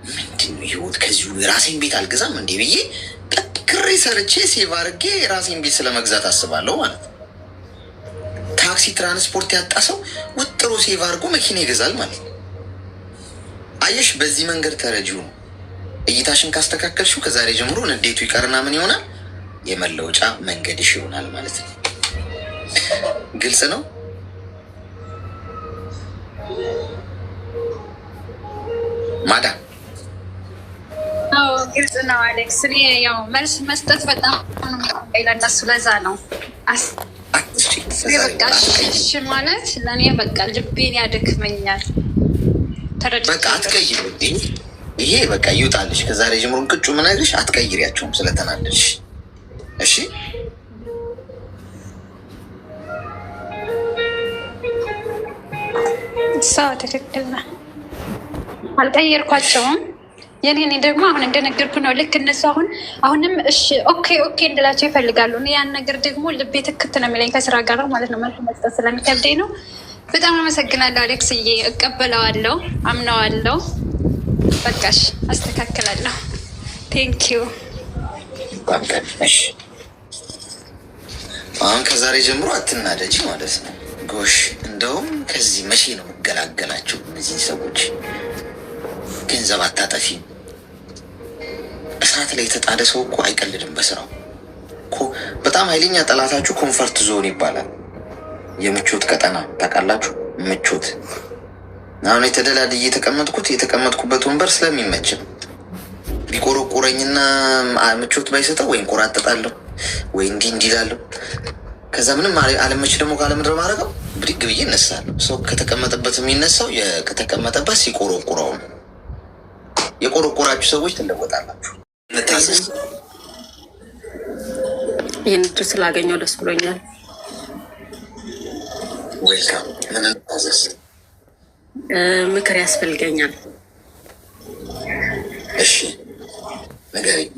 ምንድን ነው ህይወት? ከዚሁ የራሴን ቤት አልገዛም እንዴ ብዬ ጠንክሬ ሰርቼ ሴቭ አድርጌ የራሴን ቤት ስለመግዛት አስባለሁ ማለት ነው። ታክሲ ትራንስፖርት ያጣ ሰው ውጥሮ ሴቭ አድርጎ መኪና ይገዛል ማለት ነው። አየሽ፣ በዚህ መንገድ ተረጂው ነው። እይታሽን ካስተካከልሽው ከዛሬ ጀምሮ ንዴቱ ይቀርና ምን ይሆናል? የመለወጫ መንገድሽ ይሆናል ማለት ነው። ግልጽ ነው። ማዳ ግልጽ ነው አሌክስ። እኔ ያው መልስ መስጠት በጣም ለእነሱ ለዛ ነው እሺ ማለት ለእኔ በቃ ልቤን ያደክመኛል። በቃ አትቀይር። ይሄ በቃ ይውጣልሽ። ከዛሬ ጀምሮ እንቅጩ ምነግርሽ አትቀይሪያቸውም ስለተናደድሽ። እሺ ሰው ትክክል ነው። አልቀየርኳቸውም። የኔ ደግሞ አሁን እንደነገርኩ ነው። ልክ እነሱ አሁንም እሺ ኦኬ እንድላቸው ይፈልጋሉ። ያን ነገር ደግሞ ልቤ ትክት ነው የሚለኝ ከስራ ጋር ማለት ነው። መልስ መስጠት ስለሚከብደኝ ነው። በጣም አመሰግናለሁ አሌክስዬ። እቀበለዋለሁ፣ አምነዋለሁ። በቃሽ፣ አስተካክላለሁ። ቴንኪዩ። አሁን ከዛሬ ጀምሮ አትናደጂ ማለት ነው። ጎሽ፣ እንደውም ከዚህ መቼ ነው የምገላገላቸው? እነዚህ ሰዎች ገንዘብ አታጠፊም። እሳት ላይ የተጣደ ሰው እኮ አይቀልድም በስራው እኮ። በጣም ኃይለኛ ጠላታችሁ ኮንፈርት ዞን ይባላል። የምቾት ቀጠና ታውቃላችሁ? ምቾት። አሁን የተደላድዬ የተቀመጥኩበት ወንበር ስለሚመችም ቢቆረቁረኝና ምቾት ባይሰጠው ወይ እንቆራጠጣለሁ ወይ እንዲህ እላለሁ። ከዛ ምንም አለመች ደግሞ ካለምድረ ማድረገው ብድግ ብዬ እነሳለሁ። ሰው ከተቀመጠበት የሚነሳው ከተቀመጠበት ሲቆረቁረው ነው። የቆረቆራችሁ ሰዎች ትለወጣላችሁ። መታሰስ ይህን እድል ስላገኘው ደስ ብሎኛል። ዌልካም። ምን እንታዘዝ? ምክር ያስፈልገኛል። እሺ ንገሪኝ።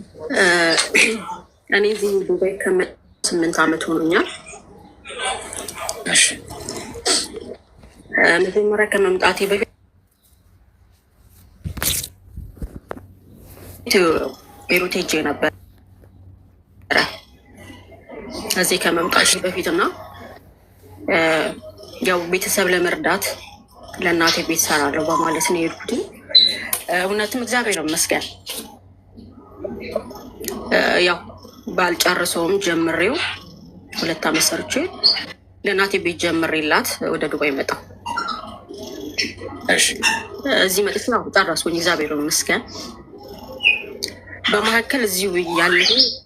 እኔ እዚህ ዱባይ ከመጣሁ 8 ዓመት ሆኖኛል። እሺ መጀመሪያ ከመምጣቴ በፊት ቤሩት ሄጄ ነበር እዚህ ከመምጣቴ በፊት እና ያው ቤተሰብ ለመርዳት ለእናቴ ቤት ሰራለሁ በማለት ነው የሄድኩት። እውነትም እግዚአብሔር ይመስገን ያው ባልጨርሰውም ጀምሬው 2 ዓመት ሰርቼ ለእናቴ ቤት ጀምሬላት ወደ ዱባይ መጣሁ። እዚህ መጥቼ ያው ጨረስኩኝ፣ እግዚአብሔር ይመስገን። በመካከል እዚሁ ያለ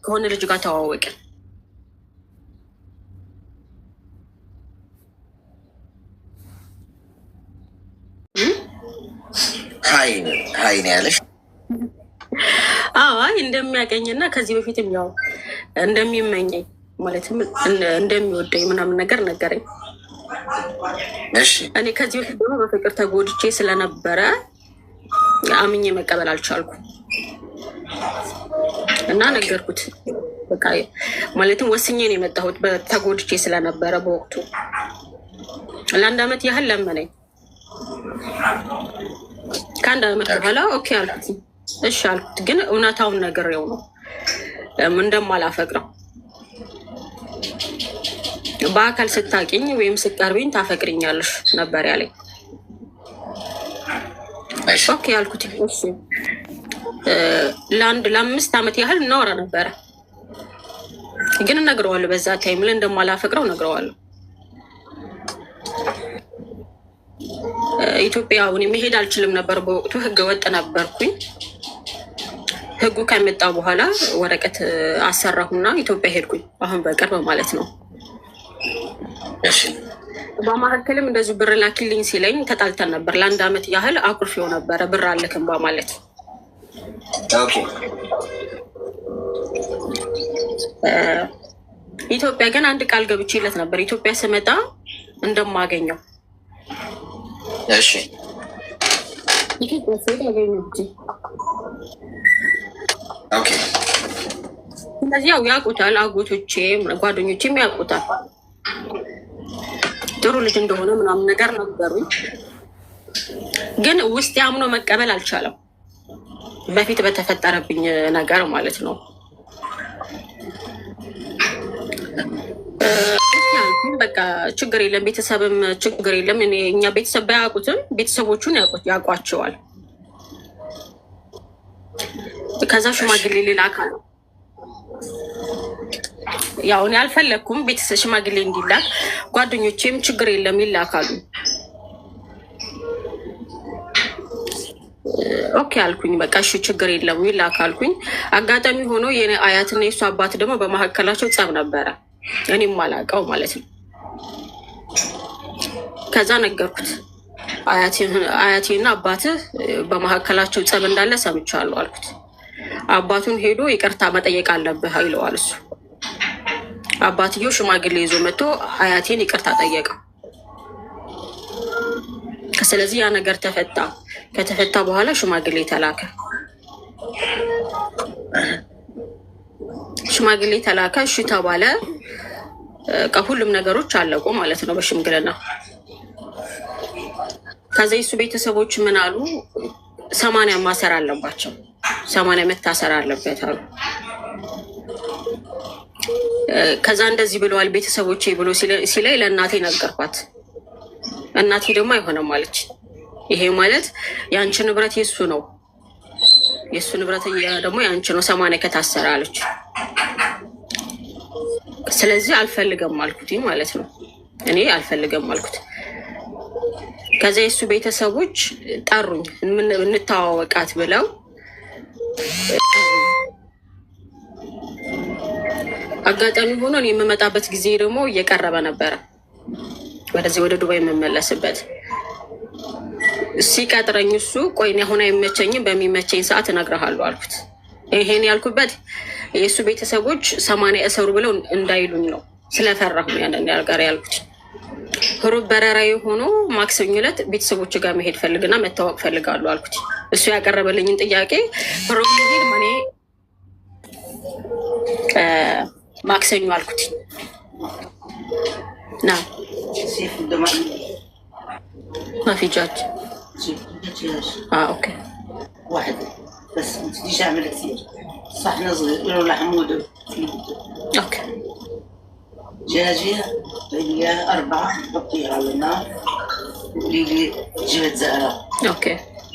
ከሆነ ልጅ ጋር ተዋወቅን። ሀይ ነው ያለሽ? አይ እንደሚያገኝና ከዚህ በፊትም ያው እንደሚመኘኝ ማለትም እንደሚወደኝ ምናምን ነገር ነገረኝ። እኔ ከዚህ በፊት ደግሞ በፍቅር ተጎድቼ ስለነበረ አምኜ መቀበል አልቻልኩም እና ነገርኩት። በቃ ማለትም ወስኜ ነው የመጣሁት ተጎድቼ ስለነበረ በወቅቱ ለ1 ዓመት ያህል ለመነኝ። ከ1 ዓመት በኋላ ኦኬ አልኩት። እሺ አልኩት። ግን እውነታውን ነግሬው ነው እንደማላፈቅረው። በአካል ስታቂኝ ወይም ስቀርቢኝ ታፈቅሪኛለሽ ነበር ያለኝ። ኦኬ አልኩት። እሺ ለ5 ዓመት ያህል እናወራ ነበረ። ግን እነግረዋለሁ፣ በዛ ታይም ላይ እንደማላፈቅረው እነግረዋለሁ። ኢትዮጵያ አሁን መሄድ አልችልም ነበር በወቅቱ፣ ህገ ወጥ ነበርኩኝ። ህጉ ከመጣ በኋላ ወረቀት አሰራሁና ኢትዮጵያ ሄድኩኝ። አሁን በቅርብ ማለት ነው። በመካከልም እንደዚሁ ብር ላኪልኝ ሲለኝ ተጣልተን ነበር። ለአንድ አመት ያህል አኩርፌው ነበረ ብር አልክም በማለት። ኢትዮጵያ ግን አንድ ቃል ገብቼለት ነበር ኢትዮጵያ ስመጣ እንደማገኘው። እሺ ኦኬ። ስለዚህ ያው ያውቁታል፣ አጎቶቼም ጓደኞቼም ያውቁታል ጥሩ ልጅ እንደሆነ ምናምን ነገር ነገሩኝ። ግን ውስጥ አምኖ መቀበል አልቻለም። በፊት በተፈጠረብኝ ነገር ማለት ነው። በቃ ችግር የለም ቤተሰብም ችግር የለም። እኛ ቤተሰብ ባያውቁትም ቤተሰቦቹን ያውቋቸዋል። ከዛ ሽማግሌ ሌላ አካል ያው እኔ አልፈለኩም ቤተሰብ ሽማግሌ እንዲላክ፣ ጓደኞቼም ችግር የለም ይላካሉ። ኦኬ አልኩኝ። በቃ እሺ ችግር የለም ይላካልኩኝ። አጋጣሚ ሆኖ የኔ አያትና የሱ አባት ደግሞ በመካከላቸው ጸብ ነበረ፣ እኔም አላውቀው ማለት ነው። ከዛ ነገርኩት፣ አያቴና አባትህ በመካከላቸው ጸብ እንዳለ ሰምቻለሁ አልኩት። አባቱን ሄዶ ይቅርታ መጠየቅ አለብህ ይለዋል እሱ። አባትየው ሽማግሌ ይዞ መጥቶ አያቴን ይቅርታ ጠየቀው። ስለዚህ ያ ነገር ተፈታ። ከተፈታ በኋላ ሽማግሌ ተላከ። ሽማግሌ ተላከ፣ እሺ ተባለ። ከሁሉም ነገሮች አለቁ ማለት ነው በሽምግልና። ከዛ የሱ ቤተሰቦች ምን አሉ? 80 ማሰር አለባቸው፣ 80 መታሰር አለበት አሉ። ከዛ እንደዚህ ብለዋል ቤተሰቦቼ ብሎ ሲላይ ለእናቴ ነገርኳት። እናቴ ደግሞ አይሆንም አለች። ይሄ ማለት የአንቺ ንብረት የሱ ነው፣ የሱ ንብረት ደግሞ የአንቺ ነው፣ 80 ከታሰረ አለች። ስለዚህ አልፈልገም አልኩት ማለት ነው። እኔ አልፈልገም አልኩት። ከዛ የሱ ቤተሰቦች ጠሩኝ እንተዋወቃት ብለው። አጋጣሚ ሆኖ እኔ የምመጣበት ጊዜ ደግሞ እየቀረበ ነበረ፣ ወደዚህ ወደ ዱባይ የምመለስበት። ሲቀጥረኝ እሱ ቆይ እኔ አሁን አይመቸኝም፣ በሚመቸኝ ሰዓት እነግርሃለሁ አልኩት። ይሄን ያልኩበት የእሱ ቤተሰቦች 80 እሰሩ ብለው እንዳይሉኝ ነው፣ ስለፈራሁ ያንን ያልጋር ያልኩት። ሩብ በረራ ሆኖ ማክሰኞ ዕለት ቤተሰቦች ጋር መሄድ ፈልግና መታወቅ ፈልጋለሁ አልኩት። እሱ ያቀረበልኝን ጥያቄ ሩብ ሊሄድ ማኔ ማክሰኞ አልኩት። ና ማፊ ጃጅ اوكي واحد بس ما تجيش اعمل كثير صحن صغير له لحمود اوكي دجاجه هي 4 حطيها على النار قولي لي جبت زهره اوكي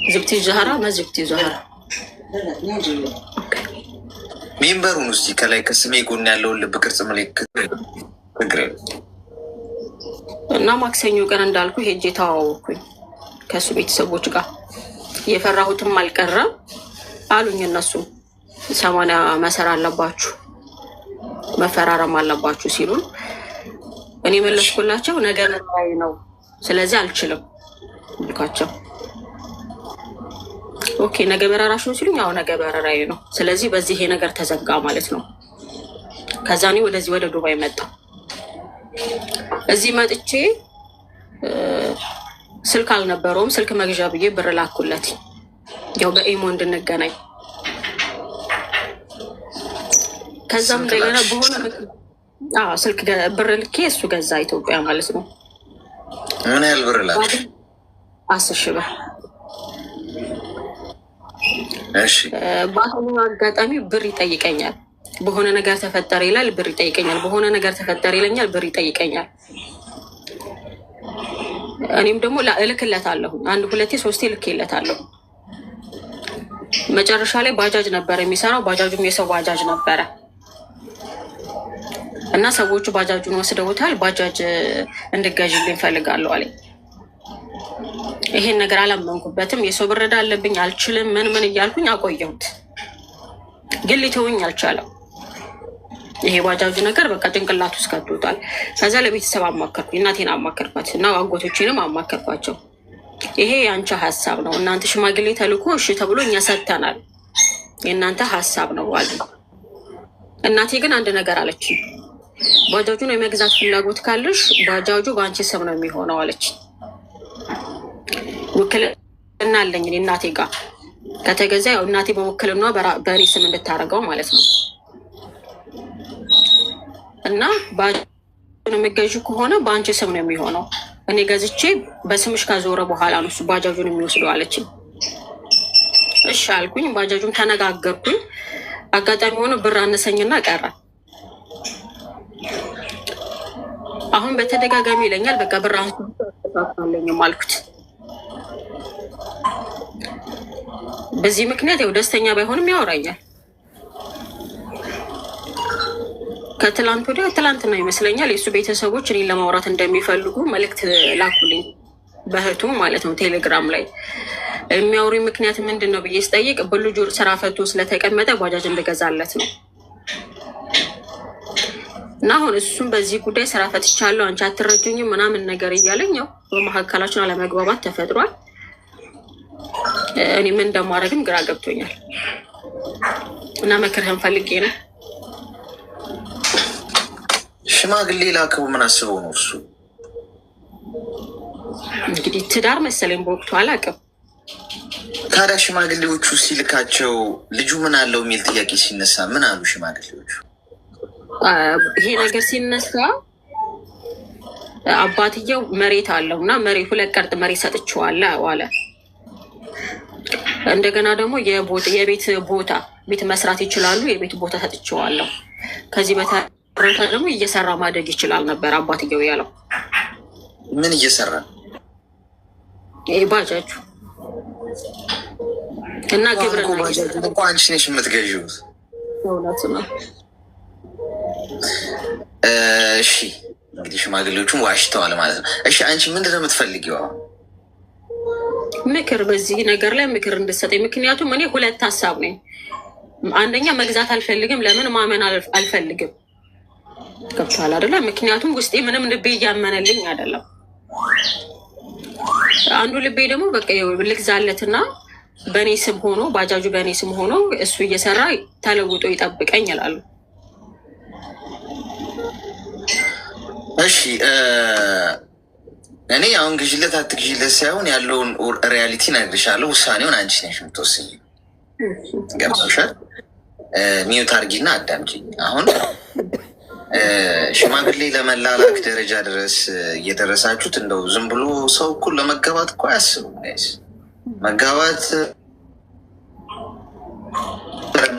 جبتي زهره ما جبتي زهره لا 2 جبت اوكي ሚንበሩን ውስጥ ከላይ ከስሜ ጎን ያለውን ልብ ቅርጽ ምልክት እግሬ እና ማክሰኞ ቀን እንዳልኩ ሄጄ ተዋወቅኩኝ ከሱ ቤተሰቦች ጋር። የፈራሁትም አልቀረም አሉኝ እነሱ 80 መሰር አለባችሁ መፈራረም አለባችሁ ሲሉን እኔ መለስኩላቸው ነገር ላይ ነው፣ ስለዚህ አልችልም ልካቸው። ኦኬ ነገ በረራሽ ነው ሲሉኝ፣ ያው ነገ በረራዬ ነው፣ ስለዚህ በዚህ ይሄ ነገር ተዘጋ ማለት ነው። ከዛ እኔ ወደዚህ ወደ ዱባይ መጣ። እዚህ መጥቼ ስልክ አልነበረውም፣ ስልክ መግዣ ብዬ ብር ላኩለት፣ ያው በኢሞ እንድንገናኝ። ከዛም እንደገና በሆነ ስልክ ብር ልኬ እሱ ገዛ ኢትዮጵያ ማለት ነው። ምን ያህል ብር ላክ? 10 ሺህ ብር። እሺ በአሁኑ አጋጣሚ ብር ይጠይቀኛል። በሆነ ነገር ተፈጠረ ይላል፣ ብር ይጠይቀኛል። በሆነ ነገር ተፈጠረ ይለኛል፣ ብር ይጠይቀኛል። እኔም ደግሞ እልክለታለሁ፣ 1 2 3 እልክለታለሁ። መጨረሻ ላይ ባጃጅ ነበረ የሚሰራው፣ ባጃጁም የሰው ባጃጅ ነበረ እና ሰዎቹ ባጃጁን ወስደውታል። ባጃጅ እንድገዥልኝ ፈልጋለሁ አለኝ። ይሄን ነገር አላመንኩበትም። የሰው ብር ዕዳ አለብኝ፣ አልችልም፣ ምን እያልኩኝ አቆየሁት። ግን ሊተውኝ አልቻለም። ይሄ ባጃጁ ነገር በቃ ጭንቅላት ውስጥ ከቶታል። ከዛ ለቤተሰብ አማከርኩ፣ እናቴን አማከርኳት እና አጎቶቼንም አማከርኳቸው። ይሄ የአንቺ ሀሳብ ነው፣ እናንተ ሽማግሌ ተልኮ እሺ ተብሎ እኛ ሰጥተናል፣ የእናንተ ሀሳብ ነው አሉ። እናቴ ግን አንድ ነገር አለች፣ ባጃጁን የመግዛት ፍላጎት ካለሽ ባጃጁ በአንቺ ስም ነው የሚሆነው አለች። ውክልና አለኝ እኔ እናቴ ጋር ከተገዛ ያው እናቴ በውክልና በእኔ ስም እንድታደርገው ማለት ነው። እና ባጃጁን የሚገዥ ከሆነ በአንቺ ስም ነው የሚሆነው፣ እኔ ገዝቼ በስምሽ ካዞረ በኋላ ነው እሱ ባጃጁን የሚወስደው አለችኝ። እሺ አልኩኝ። ባጃጁን ተነጋገርኩኝ። አጋጣሚ ሆኖ ብር አነሰኝና ቀረ። አሁን በተደጋጋሚ ይለኛል በቃ ብር አለኝም አልኩት። በዚህ ምክንያት ያው ደስተኛ ባይሆንም ያወራኛል። ከትላንት ወዲያ ትላንትና ይመስለኛል የእሱ ቤተሰቦች እኔን ለማውራት እንደሚፈልጉ መልእክት ላኩልኝ፣ በእህቱም ማለት ነው ቴሌግራም ላይ። የሚያወሩኝ ምክንያት ምንድን ነው ብዬ ስጠይቅ በልጁ ስራ ፈቶ ስለተቀመጠ ባጃጅ እንደገዛለት ነው። እና አሁን እሱም በዚህ ጉዳይ ስራ ፈትቻለሁ አንቺ አትረጁኝም ምናምን ነገር እያለኝ ያው በመካከላችን አለመግባባት ተፈጥሯል። እኔ ምን እንደማደርግም ግራ ገብቶኛል እና መክርህን ፈልጌ ነው። ሽማግሌ ላከው ምን አስበው ነው እሱ? እንግዲህ ትዳር መሰለኝ በወቅቱ አላውቅም። ታዲያ ሽማግሌዎቹ ሲልካቸው ልጁ ምን አለው የሚል ጥያቄ ሲነሳ ምን አሉ ሽማግሌዎቹ? ይሄ ነገር ሲነሳ አባትየው መሬት አለው እና መሬት 2 ቀርጥ መሬት ሰጥቼዋለሁ አለ። እንደገና ደግሞ የቤት ቦታ ቤት መስራት ይችላሉ፣ የቤት ቦታ ሰጥቼዋለሁ። ከዚህ በተረፈ ደግሞ እየሰራ ማደግ ይችላል ነበር አባትየው ያለው። ምን እየሰራ? ይሄ ባጃጁ እና ግብርና እኮ አንቺ ነሽ የምትገዢው። እውነት ነው። እሺ እንግዲህ ሽማግሌዎቹን ዋሽተዋል ማለት ነው። እሺ አንቺ ምንድን ነው የምትፈልጊው? ምክር፣ በዚህ ነገር ላይ ምክር እንድትሰጠኝ። ምክንያቱም እኔ 2 ሀሳብ ነኝ። አንደኛ መግዛት አልፈልግም። ለምን ማመን አልፈልግም። ገብቶሃል አይደለም? ምክንያቱም ውስጤ ምንም ልቤ እያመነልኝ አይደለም። አንዱ ልቤ ደግሞ በቃ ልግዛለትና በእኔ ስም ሆኖ ባጃጁ በእኔ ስም ሆኖ እሱ እየሰራ ተለውጦ ይጠብቀኝ ይላሉ። እሺ እኔ አሁን ግዢለት አትግዢለት ሳይሆን ያለውን ሪያሊቲ እነግርሻለሁ። ውሳኔውን አንቺ ነሽ የምትወስኝ። ገብቶሻል? ሚዩት አድርጊና አዳምጪኝ። አሁን ሽማግሌ ለመላላክ ደረጃ ድረስ እየደረሳችሁት እንደው ዝም ብሎ ሰው እኩል ለመጋባት እኮ አያስቡም። መጋባት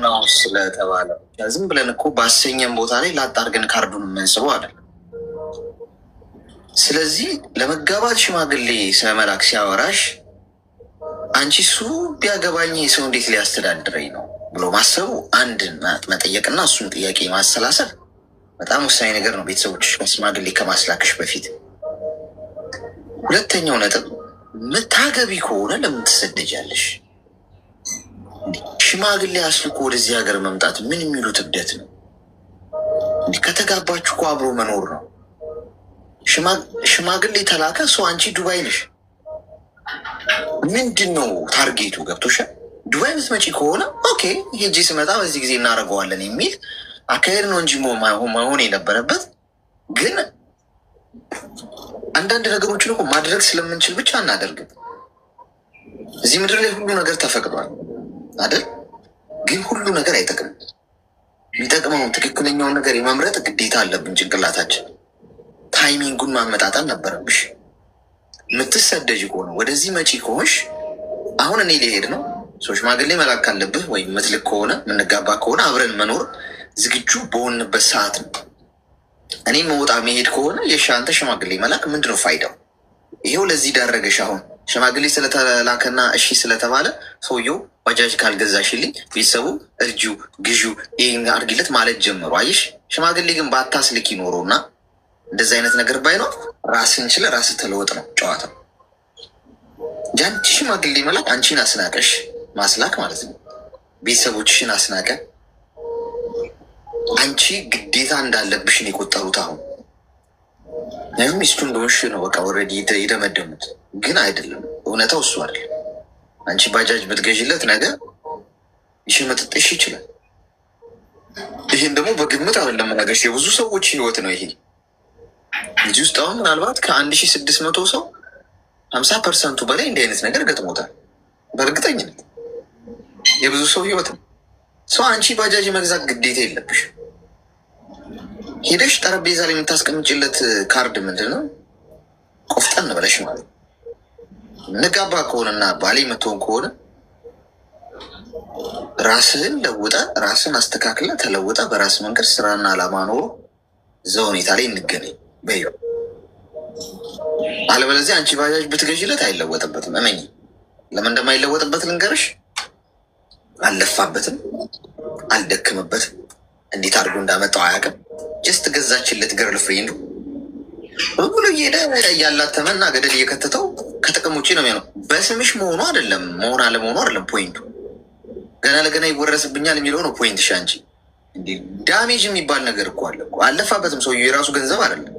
ነው ስለተባለ ዝም ብለን እኮ ባሰኘን ቦታ ላይ ላጣርገን ካርዱን የምንስበው አይደለም። ስለዚህ ለመጋባት ሽማግሌ ስለመላክ ሲያወራሽ አንቺ እሱ ቢያገባኝ ሰው እንዴት ሊያስተዳድረኝ ነው ብሎ ማሰቡ አንድ መጠየቅና እሱን ጥያቄ ማሰላሰል በጣም ወሳኝ ነገር ነው፣ ቤተሰቦችሽ ሽማግሌ ከማስላክሽ በፊት። ሁለተኛው ነጥብ ምታገቢ ከሆነ ለምን ትሰደጃለሽ? ሽማግሌ አስልኮ ወደዚህ ሀገር መምጣት ምን የሚሉት እብደት ነው? ከተጋባችሁ እኮ አብሮ መኖር ነው። ሽማግሌ ተላከ ሰው አንቺ ዱባይ ነሽ። ምንድን ነው ታርጌቱ? ገብቶሻል? ዱባይ ምትመጪ ከሆነ ኦኬ ሄጄ ስመጣ በዚህ ጊዜ እናደርገዋለን የሚል አካሄድ ነው እንጂ መሆን የነበረበት። ግን አንዳንድ ነገሮችን እኮ ማድረግ ስለምንችል ብቻ አናደርግም። እዚህ ምድር ላይ ሁሉ ነገር ተፈቅዷል አይደል? ግን ሁሉ ነገር አይጠቅምም። የሚጠቅመውን ትክክለኛውን ነገር የመምረጥ ግዴታ አለብን ጭንቅላታችን። ታይሚንጉን ማመጣጠን ነበረብሽ። የምትሰደጅ ከሆነ ወደዚህ መጪ ከሆንሽ አሁን እኔ ሊሄድ ነው ሰው ሽማግሌ መላክ ካለብህ ወይም ምትልክ ከሆነ የምንጋባ ከሆነ አብረን መኖር ዝግጁ በሆንበት ሰዓት ነው። እኔ መውጣ መሄድ ከሆነ የሻንተ ሽማግሌ መላክ ምንድነው ፋይዳው? ይሄው ለዚህ ዳረገሽ። አሁን ሽማግሌ ስለተላከና እሺ ስለተባለ ሰውየው ባጃጅ ካልገዛሽልኝ ቤተሰቡ እርጂው ግዢው ይህን አርጊለት ማለት ጀመሩ። አየሽ? ሽማግሌ ግን ባታስልክ ይኖረውና እንደዚህ አይነት ነገር ባይኖር ራስን ችለ ራስ ተለወጥ ነው ጨዋታው። ጃንቺ ሽማግሌ መላክ አንቺን አስናቀሽ ማስላክ ማለት ነው። ቤተሰቦችሽን አስናቀ። አንቺ ግዴታ እንዳለብሽ ነው የቆጠሩት። አሁን ሚስቱ እንደሆንሽ ነው በቃ ኦልሬዲ የደመደሙት። ግን አይደለም፣ እውነታው እሱ አይደለም። አንቺ ባጃጅ ብትገዥለት ነገር ይሸመጥጥሽ ይችላል። ይህን ደግሞ በግምት አይደለም ነገርሽ፣ የብዙ ሰዎች ህይወት ነው ይሄ። እዚህ ውስጥ አሁን ምናልባት ከ1600 ሰው 50% በላይ እንዲህ አይነት ነገር ገጥሞታል። በእርግጠኝነት የብዙ ሰው ህይወት ነው። ሰው አንቺ ባጃጅ መግዛት ግዴታ የለብሽ። ሄደሽ ጠረጴዛ ላይ የምታስቀምጭለት ካርድ ምንድን ነው? ቆፍጠን ብለሽ ማለት ንጋባ ከሆነና ባሌ መተውን ከሆነ ራስህን ለውጠ ራስን አስተካክለ ተለውጠ በራስ መንገድ ስራና አላማ ኖሮ እዛ ሁኔታ ላይ እንገናኝ በይ። አለበለዚያ አንቺ ባጃጅ ብትገዥለት አይለወጥበትም። እመኝ። ለምን እንደማይለወጥበት ልንገርሽ። አልለፋበትም፣ አልደክምበትም። እንዴት አድርጎ እንዳመጣው አያውቅም። ጀስት ገዛችለት ገርል ፍሬንዱ ብሎ እየሄደ እያላተመና ገደል እየከተተው ከጥቅም ውጭ ነው የሚሆነው። በስምሽ መሆኑ አይደለም መሆን አለመሆኑ አይደለም ፖይንቱ። ገና ለገና ይወረስብኛል የሚለው ነው ፖይንት። ሻንቺ እንዲህ ዳሜጅ የሚባል ነገር እኮ አለ እኮ። አለፋበትም። ሰውዬው የራሱ ገንዘብ አይደለም።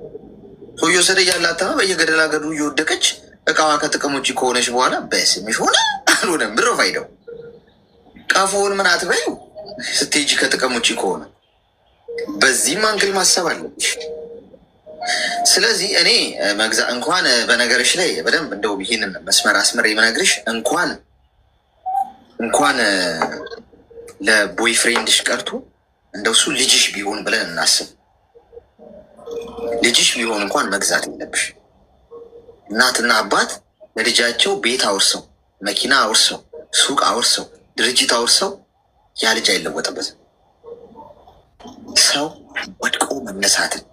ሰውዬው ወሰደ እያላተመ በየገደል አገዱ እየወደቀች እቃዋ ከጥቅም ውጭ ከሆነች በኋላ በስምሽ ሆነ አልሆነም ብር ፋይደው ቀፎውን ምን አትበዩ ስትሄጂ ከጥቅም ውጭ ከሆነ በዚህም አንግል ማሰብ አለብሽ። ስለዚህ እኔ መግዛ እንኳን በነገርሽ ላይ በደንብ እንደው ይህንን መስመር አስመር የምነግርሽ እንኳን ለቦይፍሬንድሽ ቀርቶ እንደው እሱ ልጅሽ ቢሆን ብለን እናስብ። ልጅሽ ቢሆን እንኳን መግዛት የለብሽ። እናትና አባት ለልጃቸው ቤት አውርሰው፣ መኪና አውርሰው፣ ሱቅ አውርሰው፣ ድርጅት አውርሰው ያ ልጅ አይለወጥበትም። ሰው ወድቆ መነሳትን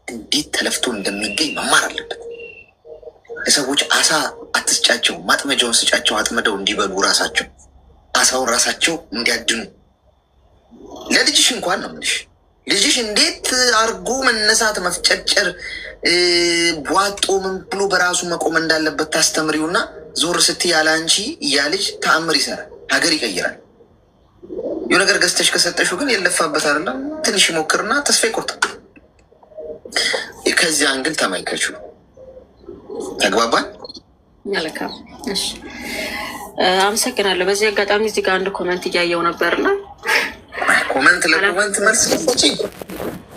እንዴት ተለፍቶ እንደሚገኝ መማር አለበት። ለሰዎች አሳ አትስጫቸው፣ ማጥመጃውን ስጫቸው፣ አጥምደው እንዲበሉ ራሳቸው አሳውን ራሳቸው እንዲያድኑ። ለልጅሽ እንኳን ነው የምልሽ። ልጅሽ እንዴት አርጎ መነሳት መፍጨርጨር ቧጦ ምን ብሎ በራሱ መቆም እንዳለበት ታስተምሪውና ዞር ስትይ ያለ አንቺ ያ ልጅ ተአምር ይሰራል፣ ሀገር ይቀይራል። የሆነ ነገር ገዝተሽ ከሰጠሽው ግን የለፋበት አይደለም። ትንሽ ይሞክርና ተስፋ ይቆርጣል። ከዚህ አንግል ተመልከቹ። ተግባባን? መልካም። እሺ፣ አመሰግናለሁ። በዚህ አጋጣሚ እዚህ ጋር አንድ ኮመንት እያየው ነበርና ኮመንት ለኮመንት መልስ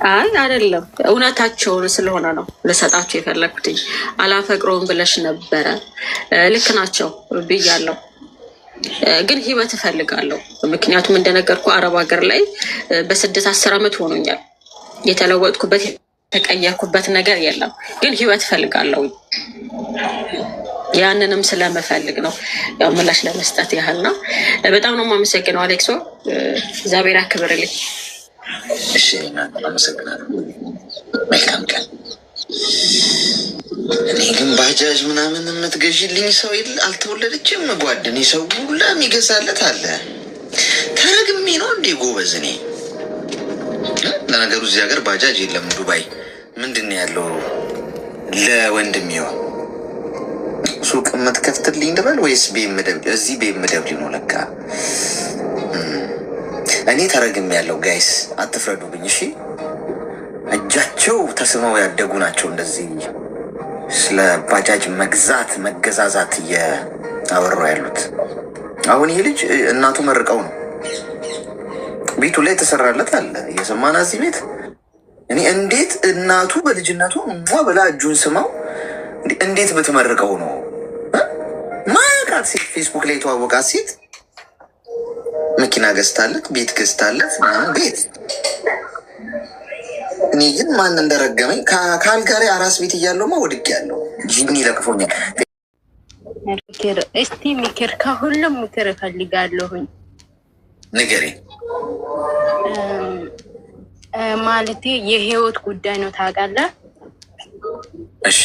አይ አይደለም፣ እውነታቸውን ስለሆነ ነው ልሰጣቸው የፈለግኩትኝ። አላፈቅረውም ብለሽ ነበረ። ልክ ናቸው ብያለሁ፣ ግን ህይወት እፈልጋለሁ። ምክንያቱም እንደነገርኩ አረብ ሀገር ላይ በስደት 10 ዓመት ሆኖኛል። የተለወጥኩበት የተቀየርኩበት ነገር የለም፣ ግን ህይወት እፈልጋለሁ። ያንንም ስለምፈልግ ነው ያው ምላሽ ለመስጠት ያህል ነው። በጣም ነው የማመሰግነው አሌክሶ፣ እግዚአብሔር ያክብርልኝ። እሺ፣ አመሰግናለሁ። መልካም ቀን። እኔ ግን ባጃጅ ምናምን የምትገዢልኝ ሰው አልተወለደችም። ጓደኔ ሰው ሁላ የሚገዛለት አለ። ተረግሜ ነው እንዴ ጎበዝ? እኔ ለነገሩ እዚህ ሀገር ባጃጅ የለም። ዱባይ ምንድን ነው ያለው? ለወንድሜው ሱቅ የምትከፍትልኝ ልበል ወይስ ቤምደብሊው? እዚህ ቤምደብሊው ነው ለካ። እኔ ተረግሜ ያለው ጋይስ፣ አትፍረዱብኝ እሺ። እጃቸው ተስመው ያደጉ ናቸው እንደዚህ ስለ ባጃጅ መግዛት መገዛዛት እያወሩ ያሉት። አሁን ይህ ልጅ እናቱ መርቀው ነው ቤቱ ላይ የተሰራለት አለ እየሰማና እዚህ ቤት እኔ እንዴት እናቱ በልጅነቱ ብላ እጁን ስማው እንዴት ብትመርቀው ነው ማቃት ሴት ፌስቡክ ላይ የተዋወቃት ሴት መኪና ገዝታለት ቤት ገዝታለት ቤት። እኔ ግን ማን እንደረገመኝ ከአልጋሪ አራስ ቤት እያለውማ ወድቅ ያለው ጂኒ ለክፎኛል። እስቲ ምክር፣ ከሁሉም ምክር እፈልጋለሁኝ። ንገሪኝ። ማለቴ የህይወት ጉዳይ ነው ታውቃለህ። እሺ፣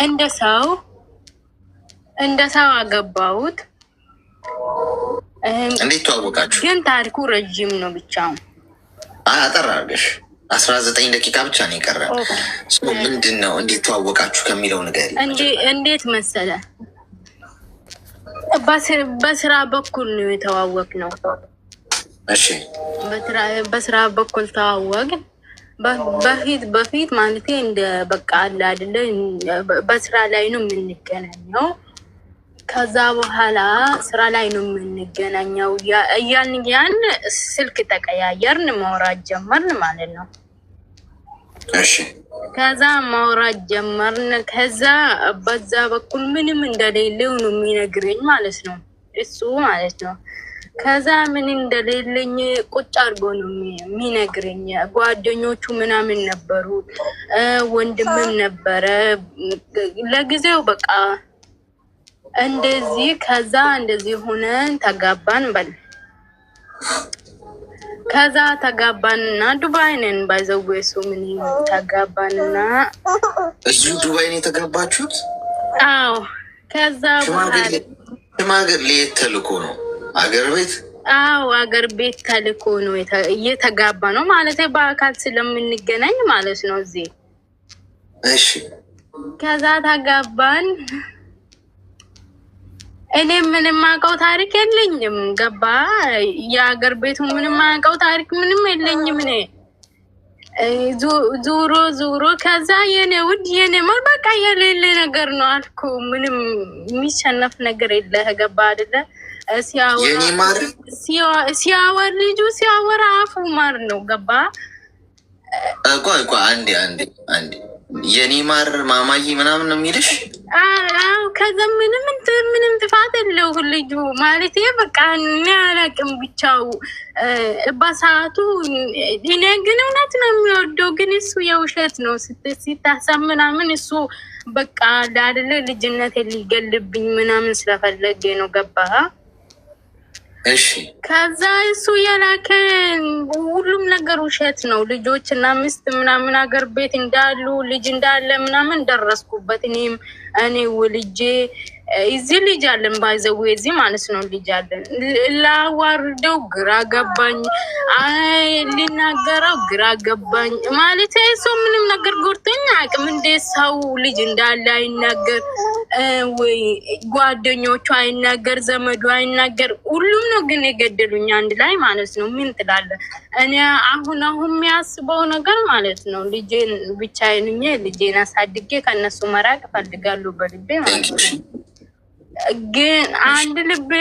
እንደ ሰው አገባሁት። እንዴት ተዋወቃችሁ? ግን ታሪኩ ረጅም ነው። ብቻውን አጠር አድርገሽ 19 ደቂቃ ብቻ ነው የቀረ። ምንድን ነው እንዴት ተዋወቃችሁ ከሚለው ነገር እንዴት መሰለ፣ በስራ በኩል ነው የተዋወቅ ነው። እሺ በስራ በኩል ተዋወቅን። በፊት ማለት እንደ በቃ አለ አይደለ በስራ ላይ ነው የምንገናኘው። ከዛ በኋላ ስራ ላይ ነው የምንገናኘው። ያን ስልክ ተቀያየርን፣ ማውራት ጀመርን ማለት ነው። እሺ ከዛ ማውራት ጀመርን። ከዛ በዛ በኩል ምንም እንደሌለው ነው የሚነግረኝ ማለት ነው እሱ ማለት ነው። ከዛ ምን እንደሌለኝ ቁጭ አድርጎ ነው የሚነግረኝ። ጓደኞቹ ምናምን ነበሩ፣ ወንድምም ነበረ ለጊዜው በቃ እንደዚህ። ከዛ እንደዚህ ሆነን ተጋባን በል። ከዛ ተጋባንና ዱባይ ነን ባይዘዌሱ ምን ተጋባንና እዚሁ ዱባይ ነው የተጋባችሁት? አዎ። ከዛ ሽማግሌ ተልኮ ነው አገር ቤት? አዎ አገር ቤት ተልኮ ነው እየተጋባ ነው ማለት በአካል ስለምንገናኝ ማለት ነው እዚህ። እሺ ከዛ ተጋባን። እኔ ምንም አውቀው ታሪክ የለኝም ገባ። የአገር ቤቱ ምንም አውቀው ታሪክ ምንም የለኝም እኔ ዙሮ ከዛ የኔ ውድ የኔ ማር በቃ የሌለ ነገር ነው አልኩ። ምንም የሚሸነፍ ነገር የለ ገባ አይደለ? ሲያወር ልጁ ሲያወራ አፉ ማር ነው ገባ። ቆይ አንዴ የኔ ማር ማማዬ ምናምን ነው የሚልሽ? አዎ ከዛ ምንም ጥፋት የለው ልጁ ማለት በቃ እኔ አላውቅም ብቻው በሰዓቱ። እኔ ግን እውነት ነው የሚወደው፣ ግን እሱ የውሸት ነው ሲታሰብ ምናምን። እሱ በቃ አይደለ ልጅነት ሊገልብኝ ምናምን ስለፈለገ ነው ገባ። እሺ ከዛ እሱ የላከ ሁሉም ነገር ውሸት ነው። ልጆች እና ሚስት ምናምን አገር ቤት እንዳሉ ልጅ እንዳለ ምናምን ደረስኩበት። እኔ ወልጄ እዚህ ልጅ አለን ባይዘው እዚህ ማለት ነው ልጅ አለን። ላዋርደው ግራ ገባኝ፣ ሊናገረው ግራ ገባኝ ማለት ሰው ምንም ነገር ጎርተኛ አቅም እንደ ሰው ልጅ እንዳለ አይናገር ወይ ጓደኞቹ አይናገር፣ ዘመዱ አይናገር። ሁሉም ነው ግን የገደሉኝ አንድ ላይ ማለት ነው። ምን ትላለህ? እኔ አሁን የሚያስበው ነገር ማለት ነው ልጄን ብቻዬን ልጄን አሳድጌ ከነሱ መራቅ እፈልጋለሁ በልቤ ማለት ነው። ግን አንድ ልቤ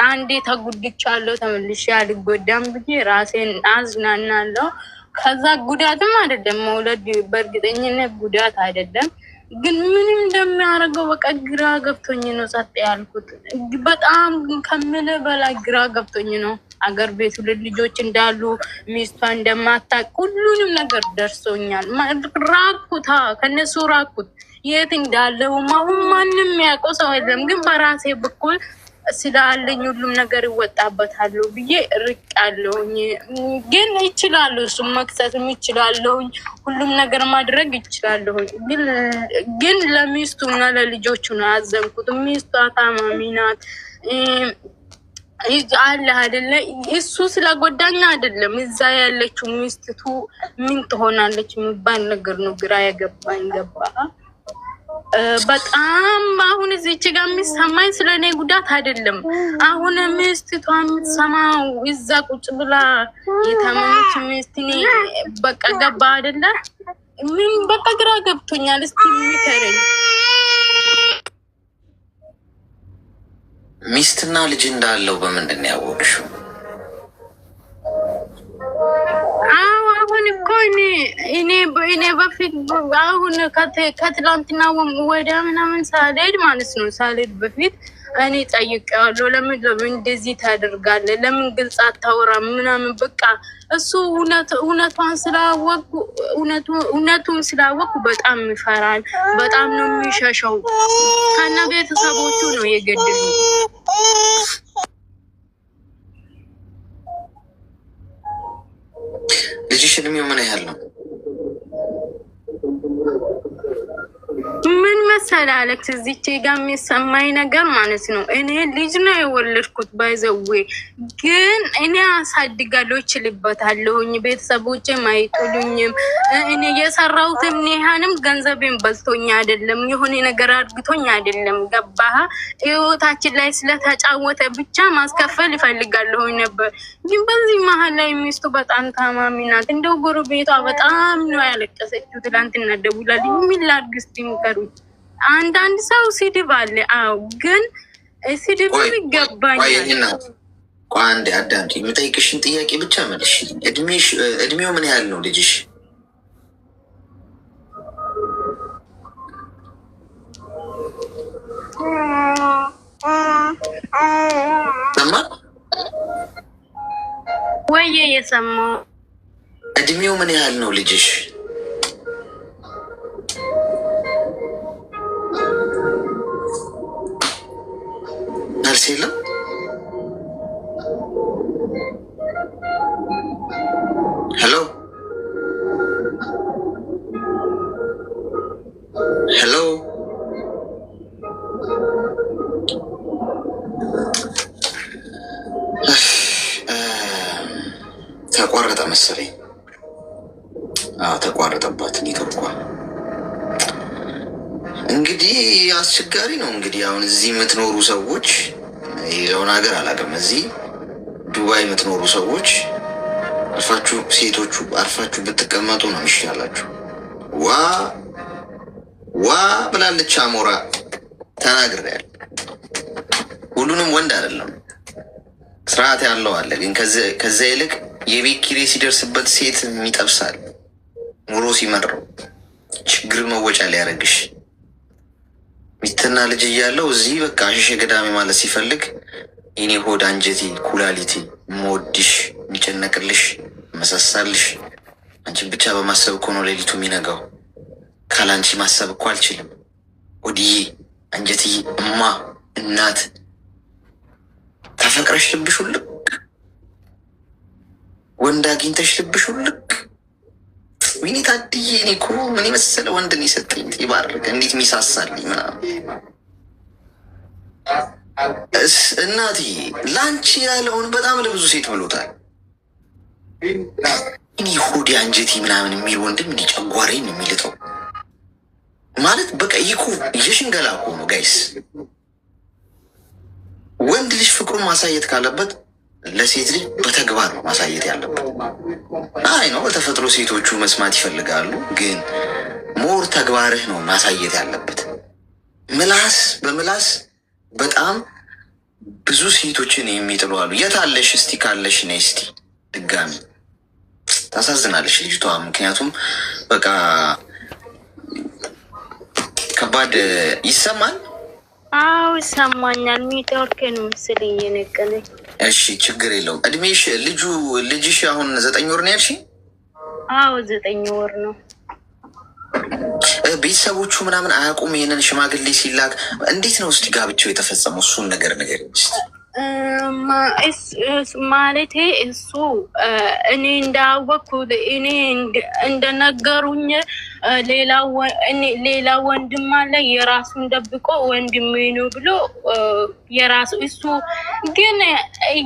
አንዴ ተጉድቻለሁ ተመልሼ አልጎዳም ብዬ ራሴን አዝናናለሁ። ከዛ ጉዳትም አይደለም መውለድ በእርግጠኝነት ጉዳት አይደለም። ግን ምንም እንደሚያደርገው በቃ ግራ ገብቶኝ ነው ጸጥ ያልኩት። በጣም ከምል በላይ ግራ ገብቶኝ ነው። አገር ቤቱ ልጆች እንዳሉ ሚስቷ እንደማታውቅ ሁሉንም ነገር ደርሶኛል። ራኩታ ከነሱ ራኩት። የት እንዳለው ማንም የሚያውቀው ሰው የለም። ግን በራሴ በኩል ስላለኝ ሁሉም ነገር ይወጣበታለሁ ብዬ ርቃለሁኝ። ግን ይችላሉ፣ እሱ መክሰትም ይችላለሁኝ፣ ሁሉም ነገር ማድረግ ይችላለሁኝ። ግን ለሚስቱ እና ለልጆቹ ነው ያዘንኩት። ሚስቷ ታማሚ ናት አለ አይደለ? እሱ ስለጎዳኛ አይደለም እዛ ያለችው ሚስቱ ምን ትሆናለች የሚባል ነገር ነው ግራ የገባኝ ገባ። በጣም አሁን እዚች ጋር የሚሰማኝ ስለኔ ጉዳት አይደለም። አሁን ሚስቷ የምትሰማው እዛ ቁጭ ብላ የታመመች ሚስት በቃ ገባ አይደለ? ምን በቃ ግራ ገብቶኛል። እስቲ ምከረኝ። ሚስትና ልጅ እንዳለው በምንድን ነው ያወቅሽው? አሁን እኮ እኔ በፊት አሁን ከትላንትና ወዲያ ምናምን ሳልሄድ ማለት ነው ሳልሄድ በፊት እኔ ጠይቄዋለሁ። ለምን እንደዚህ ታደርጋለህ? ለምን ግልጽ አታወራም? ምናምን በቃ እሱ እውነቱን ስላወቅኩ በጣም ይፈራል። በጣም ነው የሚሸሸው። ከነ ቤተሰቦቹ ነው የገደሉኝ። ልጅሽ እድሜው ምን ያህል ነው? ምን መሰለህ አሌክስ እዚች ጋር የሚሰማኝ ነገር ማለት ነው። እኔ ልጅ ነው የወለድኩት ባይዘዌ ግን እኔ አሳድጋለሁ እችልበታለሁኝ። ቤተሰቦቼም አይጥሉኝም። እኔ የሰራሁትን ያህንም ገንዘቤን በልቶኝ አይደለም፣ የሆነ ነገር አድግቶኝ አይደለም። ገባህ? ህይወታችን ላይ ስለተጫወተ ብቻ ማስከፈል ይፈልጋለሁኝ ነበር። ግን በዚህ መሀል ላይ ሚስቱ በጣም ታማሚ ናት። እንደው ጎረቤቷ በጣም ነው ያለቀሰችው። ትላንትና ደውላልኝ ምን ላድርግ እስቲ ምከሩኝ። አንዳንድ ሰው ስድብ አለ። አዎ ግን ስድብ ይገባኛል። አንድ አዳምጪ፣ የምጠይቅሽን ጥያቄ ብቻ መልሽ። እድሜው ምን ያህል ነው ልጅሽ? ሰማ ወይዬ የሰማው እድሜው ምን ያህል ነው ልጅሽ? መልስ የለም። ሄሎ ሄሎ፣ ተቋረጠ መሰለኝ። ተቋረጠባት ኔትወርኳ። እንግዲህ አስቸጋሪ ነው። እንግዲህ አሁን እዚህ የምትኖሩ ሰዎች ሌላውን ሀገር አላውቅም። እዚህ ዱባይ የምትኖሩ ሰዎች አርፋችሁ፣ ሴቶቹ አርፋችሁ ብትቀመጡ ነው የሚሻላችሁ። ዋ ብላለች አሞራ። ተናግሬያለሁ። ሁሉንም ወንድ አይደለም፣ ስርዓት ያለው አለ። ግን ከዛ ይልቅ የቤት ኪራይ ሲደርስበት ሴት ይጠብሳል። ኑሮ ሲመረው ችግር መወጫ ሊያደርግሽ ሚስትና ልጅ እያለው እዚህ በቃ አሸሸ ገዳሜ ማለት ሲፈልግ የኔ ሆድ አንጀቴ ኩላሊቴ መወድሽ የሚጨነቅልሽ መሳሳልሽ አንቺን ብቻ በማሰብ እኮ ነው ሌሊቱ የሚነጋው። ካላንቺ ማሰብ እኮ አልችልም። ወዲዬ አንጀትዬ እማ እናት ተፈቅረሽ ልብሽ ውልቅ፣ ወንድ አግኝተሽ ልብሽ ውልቅ። ወይኔ ታድዬ እኔ እኮ ምን የመሰለ ወንድን የሰጠኝ ይባርክ፣ እንዴት ሚሳሳልኝ ምናምን። እናትዬ ለአንቺ ያለውን በጣም ለብዙ ሴት ብሎታል። እኔ ሆዴ አንጀቴ ምናምን የሚል ወንድም እንዲ ጨጓራዬን የሚልጠው ማለት በቃ ይኩ የሽንገላ እኮ ነው ጋይስ። ወንድ ልጅ ፍቅሩን ማሳየት ካለበት ለሴት ልጅ በተግባር ነው ማሳየት ያለበት። አይ ነው በተፈጥሮ ሴቶቹ መስማት ይፈልጋሉ፣ ግን ሞር ተግባርህ ነው ማሳየት ያለበት። ምላስ በምላስ በጣም ብዙ ሴቶችን የሚጥሉ አሉ። የት አለሽ እስቲ ካለሽ ነይ እስቲ ድጋሚ። ታሳዝናለሽ ልጅቷ። ምክንያቱም በቃ ከባድ ይሰማል። አዎ ይሰማኛል። ኔትወርክን ምስል እየነቀለኝ። እሺ ችግር የለውም። እድሜሽ ልጅሽ አሁን 9 ወር ነው ያልሽ? አዎ 9 ወር ነው። ቤተሰቦቹ ምናምን አያውቁም ይሄንን ሽማግሌ ሲላክ? እንዴት ነው እስቲ ጋብቻው የተፈጸመው? እሱን ነገር ማለቴ እሱ እኔ እንዳወቅኩ እኔ እንደነገሩኝ ሌላ ወንድም አለ የራሱን ደብቆ ወንድሜ ነው ብሎ የራሱ እሱ ግን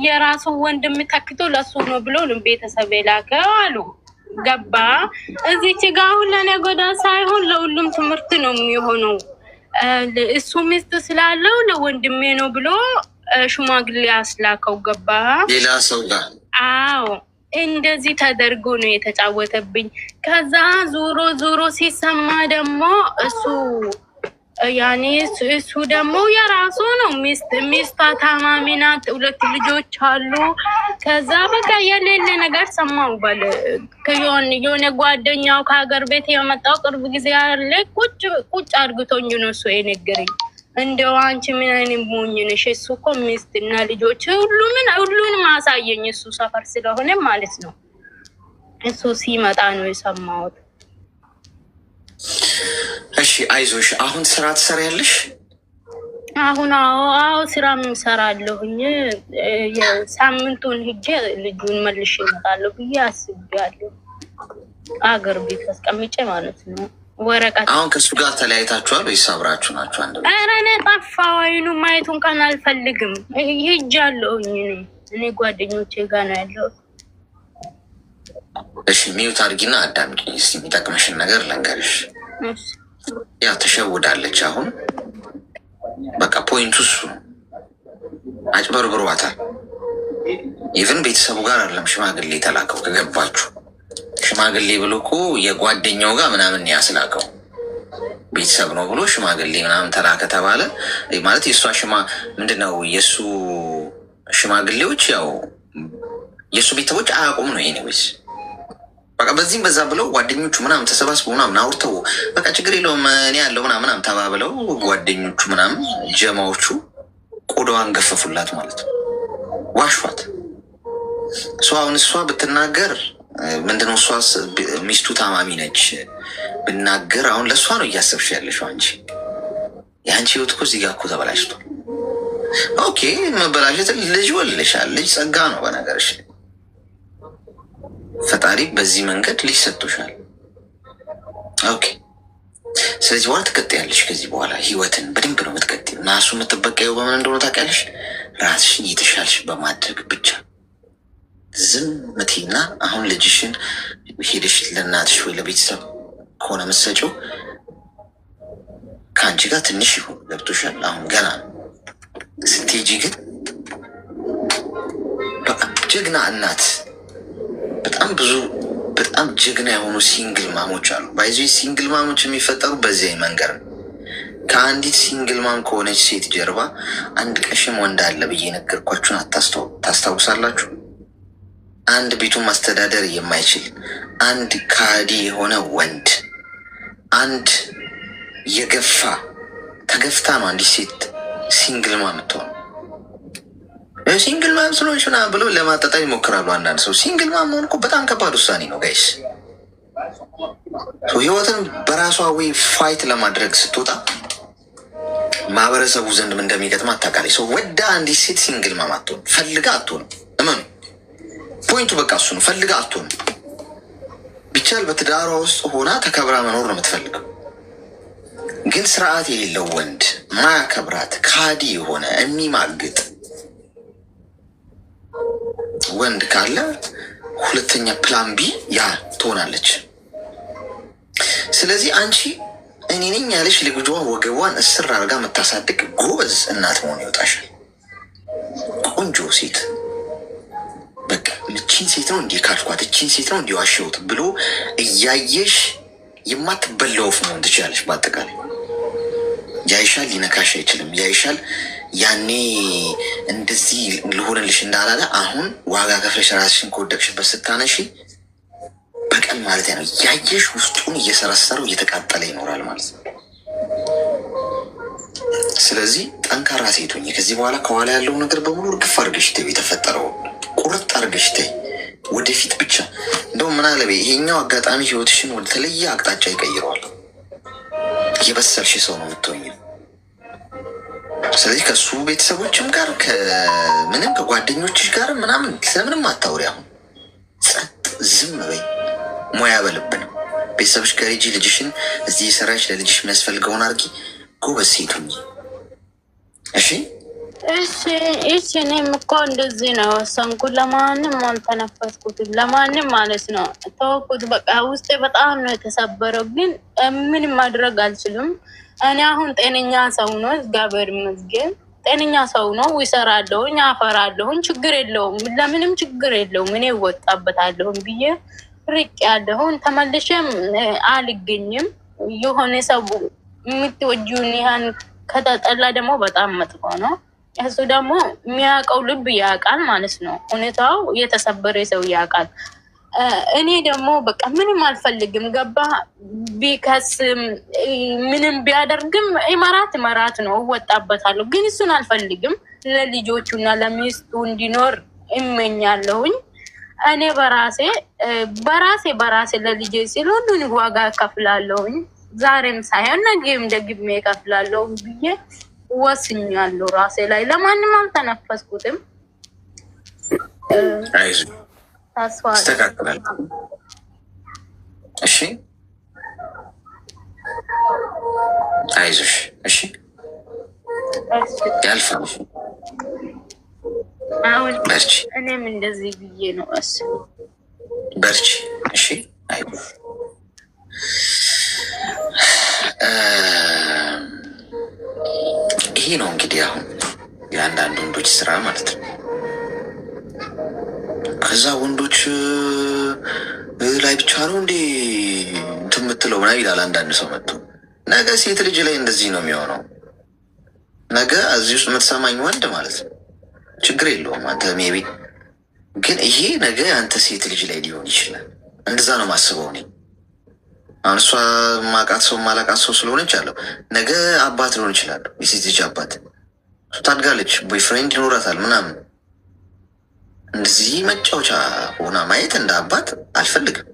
የራሱ ወንድም ተክቶ ለሱ ነው ብሎ ቤተሰብ የላከ አሉ። ገባ? እዚች ጋ አሁን ለኔ ጎዳ ሳይሆን ለሁሉም ትምህርት ነው የሚሆነው። እሱ ሚስት ስላለው ለወንድሜ ነው ብሎ ሽማግሌ አስላከው። ገባ? ሌላ ሰው ጋር። አዎ እንደዚህ ተደርጎ ነው የተጫወተብኝ። ከዛ ዞሮ ሲሰማ ደግሞ እሱ ደግሞ የራሱ ነው። ሚስቷ ታማሚ ናት፣ 2 ልጆች አሉ። ከዛ በቃ የሌለ ነገር ሰማው። የሆነ ጓደኛው ከሀገር ቤት የመጣው ቅርብ ጊዜ ያለ ቁጭ አድርግቶኝ ነው እሱ የነገረኝ። እንደው አንቺ ምን አይነት ሞኝ ነሽ? እሱ እኮ ሚስትና ልጆች ሁሉንም አሳየኝ። እሱ ሰፈር ስለሆነ ማለት ነው። እሱ ሲመጣ ነው የሰማሁት። እሺ አይዞሽ። አሁን ስራ ትሰሪያለሽ? አሁን አዎ ስራ እሰራለሁኝ። የሳምንቱን ሂጄ ልጁን መልሼ እመጣለሁ ብዬ አስቤያለሁ። አገር ቤት አስቀምጬ ማለት ነው። ወረቀት። አሁን ከሱ ጋር ተለያይታችኋል ወይስ አብራችሁ ናችሁ? አንድ ኧረ እኔ ጠፋሁ። አይኑ ማየቱን ቀን አልፈልግም። ሄጃለሁኝ እኔ ጓደኞቼ ጋር ነው ያለሁት። እሺ ሚዩት አድርጊና አዳምጪኝ እስኪ። የሚጠቅምሽን ነገር ልንገርሽ። ያው ተሸውዳለች። አሁን በቃ ፖይንቱ እሱ አጭበርብሯታል። ኢቨን ቤተሰቡ ጋር አይደለም ሽማግሌ ተላከው። ከገባችሁ ሽማግሌ ብሎ እኮ የጓደኛው ጋር ምናምን ያስላከው ቤተሰብ ነው ብሎ ሽማግሌ ምናምን ተላከ ተባለ ማለት የእሷ ምንድነው የእሱ ሽማግሌዎች ያው የእሱ ቤተሰቦች አያውቁም ነው። ኤኒዌይስ በቃ በዚህም በዛ ብለው ጓደኞቹ ምናምን ተሰባስበው ምናምን አውርተው በቃ ችግር የለውም እኔ ያለው ምናምን ተባብለው ጓደኞቹ ምናምን ጀማዎቹ ቆዳዋን ገፈፉላት ማለት ነው። ዋሿት። አሁን እሷ ብትናገር ምንድነው እሷ ሚስቱ ታማሚ ነች ብናገር አሁን ለእሷ ነው እያሰብሽ ያለሽው አንቺ። የአንቺ ህይወት እኮ እዚህ ጋር እኮ ተበላሽቷል። ኦኬ መበላሸት ልጅ ወልሻል። ልጅ ጸጋ ነው በነገርሽ። ፈጣሪ በዚህ መንገድ ልጅ ሰጥቶሻል። ኦኬ ስለዚህ በኋላ ትቀጥያለሽ። ከዚህ በኋላ ህይወትን በደንብ ነው የምትቀጥይው እና እሱ የምትበቀየው በምን እንደሆነ ታውቂያለሽ? ራስሽን እየተሻልሽ በማድረግ ብቻ። ዝም ምቲና አሁን ልጅሽን ሄደሽ ለእናትሽ ወይ ለቤተሰብ ከሆነ የምትሰጪው ከአንቺ ጋር ትንሽ ይሁን ገብቶሻል። አሁን ገና ስትሄጂ ግን በቃ ጀግና እናት በጣም ጀግና የሆኑ ሲንግል ማሞች አሉ። ባይዞ ሲንግል ማሞች የሚፈጠሩ በዚህ መንገድ ነው። ከአንዲት ሲንግል ማም ከሆነች ሴት ጀርባ አንድ ቀሽም ወንድ አለ ብዬ ነገርኳችሁን ታስታውሳላችሁ? አንድ ቤቱን ማስተዳደር የማይችል አንድ ካዲ የሆነ ወንድ፣ አንድ ተገፍታ ነው አንዲት ሴት ሲንግል ማም የምትሆን። ሲንግል ማም ስለሆንሽ ምናምን ብለው ለማጣጣል ይሞክራሉ አንዳንድ ሰው። ሲንግል ማም መሆን እኮ በጣም ከባድ ውሳኔ ነው ጋይስ። ህይወትን በራሷ ወይ ፋይት ለማድረግ ስትወጣ ማህበረሰቡ ዘንድ እንደሚገጥም አታውቃለች። ሰው ወዳ አንዲት ሴት ሲንግል ማም አትሆን፣ ፈልጋ አትሆንም። እመኑ፣ ፖይንቱ በቃ እሱ ነው። ፈልጋ አትሆንም። ቢቻል በትዳሯ ውስጥ ሆና ተከብራ መኖር ነው የምትፈልገው። ግን ስርዓት የሌለው ወንድ፣ ማያከብራት፣ ካዲ የሆነ የሚማግጥ ወንድ ካለ ሁለተኛ ፕላን ቢ ያ ትሆናለች። ስለዚህ አንቺ እኔ ነኝ ያለሽ ልግጇ ወገቧን እስር አድርጋ የምታሳድግ ጎበዝ እናት መሆን ይወጣሻል። ቆንጆ ሴት በቃ እቺን ሴት ነው እንዲህ ካልኳት፣ እቺን ሴት ነው እንዲህ ዋሸሁት ብሎ እያየሽ የማትበላው ወፍ መሆን ትችላለች። በአጠቃላይ ያይሻል፣ ሊነካሽ አይችልም። ያይሻል ያኔ እንደዚህ ልሆንልሽ እንዳላለ አሁን ዋጋ ከፍለሽ ራስሽን ከወደቅሽበት ስታነሺ በቀን ማለት ነው ያየሽ ውስጡን እየሰረሰረው እየተቃጠለ ይኖራል ማለት ነው። ስለዚህ ጠንካራ ሴት ሁኚ። ከዚህ በኋላ ከኋላ ያለው ነገር በሙሉ እርግፍ አድርገሽ ተይ፣ የተፈጠረው ቁርጥ አድርገሽ ተይ፣ ወደፊት ብቻ። እንደውም ምን አለ ይሄኛው አጋጣሚ ህይወትሽን ወደ ተለየ አቅጣጫ ይቀይረዋል። እየበሰልሽ ሰው ነው የምትሆኝው። ስለዚህ ከሱ ቤተሰቦችም ጋር ከምንም ከጓደኞችሽ ጋር ምናምን ስለምንም አታውሪ። አሁን ጸጥ ዝም በይ። ሙያ በልብ ነው። ቤተሰብሽ ጋር ሂጂ። ልጅሽን እዚህ የሰራች ለልጅሽ የሚያስፈልገውን አድርጊ። ጎበዝ ሴት ሁኚ። እሺ እኔም እኮ እንደዚህ ነው የወሰንኩት። ለማንም አልተነፈስኩትም፣ ለማንም ማለት ነው ተወኩት። በቃ ውስጤ በጣም ነው የተሰበረው፣ ግን ምንም ማድረግ አልችልም። እኔ አሁን ጤነኛ ሰው ነው፣ እግዚአብሔር ይመስገን ጤነኛ ሰው ነው። ይሰራለሁኝ፣ አፈራለሁኝ፣ ችግር የለውም፣ ለምንም ችግር የለውም። እኔ እወጣበታለሁኝ ብዬ ርቅ ያለሁን ተመልሼም አልገኝም። የሆነ ሰው የምትወጂውን ያህል ከተጠላ ደግሞ በጣም መጥፎ ነው። እሱ ደግሞ የሚያውቀው ልብ ያውቃል ማለት ነው። ሁኔታው የተሰበረ ሰው ያውቃል። እኔ ደግሞ በቃ ምንም አልፈልግም። ገባ ቢከስም ምንም ቢያደርግም መራት ነው፣ እወጣበታለሁ። ግን እሱን አልፈልግም። ለልጆቹና ለሚስቱ እንዲኖር እመኛለሁኝ። እኔ በራሴ ለልጄ ሲል ሁሉን ዋጋ እከፍላለሁኝ። ዛሬም ሳይሆን ነገም ደግሜ እከፍላለሁ ብዬ ወስኛለሁ ራሴ ላይ። ለማንም አልተነፈስኩትም። ይስተካከላል። እሺ አይዞሽ እሺ፣ ያልፋል። አሁን በርቺ፣ እኔም እንደዚህ ብዬ ነው አስቡ። በርቺ እሺ፣ አይዞሽ። ይሄ ነው እንግዲህ አሁን የአንዳንድ ወንዶች ስራ ማለት ነው። ከዛ ወንዶች ላይ ብቻ ነው እንዴ እንትን የምትለው ምናምን ይላል አንዳንድ ሰው መጥቶ። ነገ ሴት ልጅ ላይ እንደዚህ ነው የሚሆነው። ነገ እዚህ ውስጥ የምትሰማኝ ወንድ ማለት ነው ችግር የለውም አንተ ሜቢ፣ ግን ይሄ ነገ አንተ ሴት ልጅ ላይ ሊሆን ይችላል። እንደዛ ነው ማስበው እኔ። አሁን እሷ ማቃት ሰው ማላቃት ሰው ስለሆነች አለው ነገ አባት ሊሆን ይችላል። የሴት ልጅ አባት ታድጋለች፣ ቦይፍሬንድ ይኖራታል ምናምን። እንደዚህ መጫወቻ ሆና ማየት እንደ አባት አልፈልግም።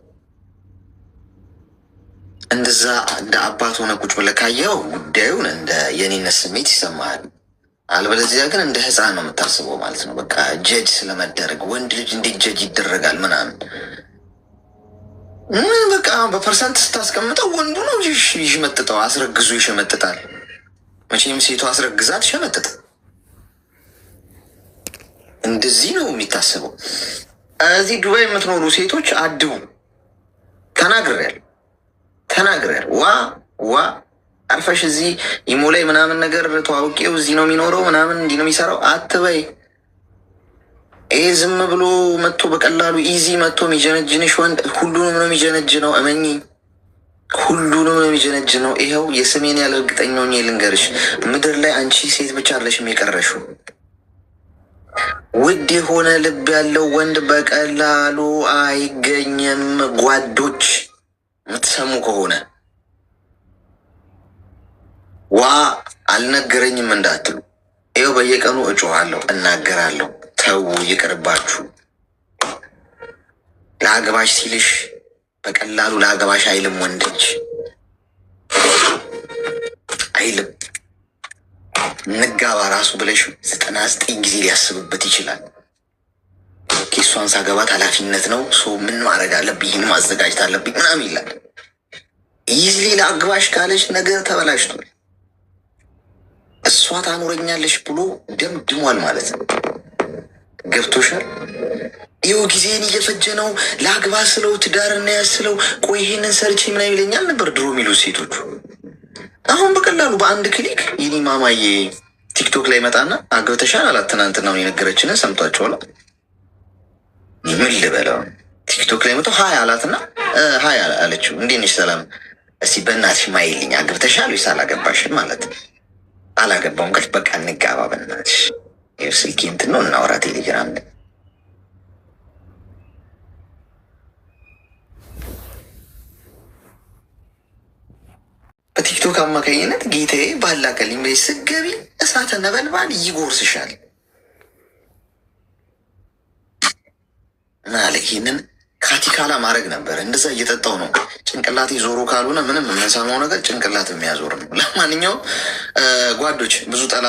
እንደዛ እንደ አባት ሆነ ቁጭ ብለህ ካየኸው ጉዳዩን እንደ የኔነት ስሜት ይሰማሃል። አልበለዚያ ግን እንደ ሕፃን ነው የምታስበው ማለት ነው። በቃ ጀጅ ስለመደረግ ወንድ ልጅ እንዴት ጀጅ ይደረጋል ምናምን። በቃ በፐርሰንት ስታስቀምጠው ወንዱ ነው ይሸመጥጠው፣ አስረግዙ ይሸመጥጣል። መቼም ሴቷ አስረግዛ ትሸመጥጥ። እንደዚህ ነው የሚታሰበው። እዚህ ዱባይ የምትኖሩ ሴቶች አድቡ። ተናግሬያለሁ። ዋ አርፈሽ እዚህ ኢሞ ላይ ምናምን ነገር ተዋውቄው እዚህ ነው የሚኖረው ምናምን እንዲህ ነው የሚሰራው አትበይ። ይሄ ዝም ብሎ መጥቶ በቀላሉ ኢዚ መጥቶ የሚጀነጅንሽ ወንድ ሁሉንም ነው የሚጀነጅ ነው። እመኚ፣ ሁሉንም ነው የሚጀነጅ ነው። ይኸው የስሜን ያለ እርግጠኛ ሆኜ ልንገርሽ፣ ምድር ላይ አንቺ ሴት ብቻ አለሽም የቀረሽው። ውድ የሆነ ልብ ያለው ወንድ በቀላሉ አይገኝም። ጓዶች የምትሰሙ ከሆነ ዋ አልነገረኝም እንዳትሉ፣ ይኸው በየቀኑ እጮሃለሁ፣ እናገራለሁ። ተው ይቅርባችሁ። ለአገባሽ ሲልሽ በቀላሉ ለአገባሽ አይልም። ወንድ ልጅ አይልም። እንጋባ ራሱ ብለሽ 99 ጊዜ ሊያስብበት ይችላል። እሷን ሳገባት ኃላፊነት ነው ምን ማድረግ አለብኝ፣ ይህን ማዘጋጀት አለብኝ ምናምን ይላል። ይህ ለአግባሽ ካለሽ ነገር ተበላሽቷል። እሷ ታኖረኛለሽ ብሎ ደምድሟል ማለት ነው። ገብቶሻል? ይኸው ጊዜን እየፈጀ ነው። ለአግባ ስለው ትዳር እናያዝ ስለው ቆይ ይሄንን ሰርቼ ምናምን ይለኛል ነበር ድሮ የሚሉት ሴቶቹ። አሁን በቀላሉ በአንድ ክሊክ ይኒ ማማዬ ቲክቶክ ላይ መጣና አግብተሻል አላት። ትናንትናውን የነገረችንን ሰምቷቸዋል። ምን ልበለው? ቲክቶክ ላይ መጣ ሀይ አላትና ሀይ አለችው። እንዴት ነሽ ሰላም፣ እስቲ በእናትሽ ማይልኝ አግብተሻል ወይስ አላገባሽም ማለት። አላገባውም ካልሽ በቃ እንጋባ በእናትሽ። ይኸው ስልኬ እንትን ነው እናውራ ቴሌግራም ላይ። በቲክቶክ አማካኝነት ጌታዬ ባላከልኝ በይ ስገቢ እሳተ ነበልባል ይጎርስሻል አለ። ይህንን ካቲካላ ማድረግ ነበር። እንደዛ እየጠጣው ነው ጭንቅላቴ ዞሮ ካልሆነ ምንም የምንሰማው ነገር ጭንቅላት የሚያዞር ነው። ለማንኛውም ጓዶች ብዙ ጠላ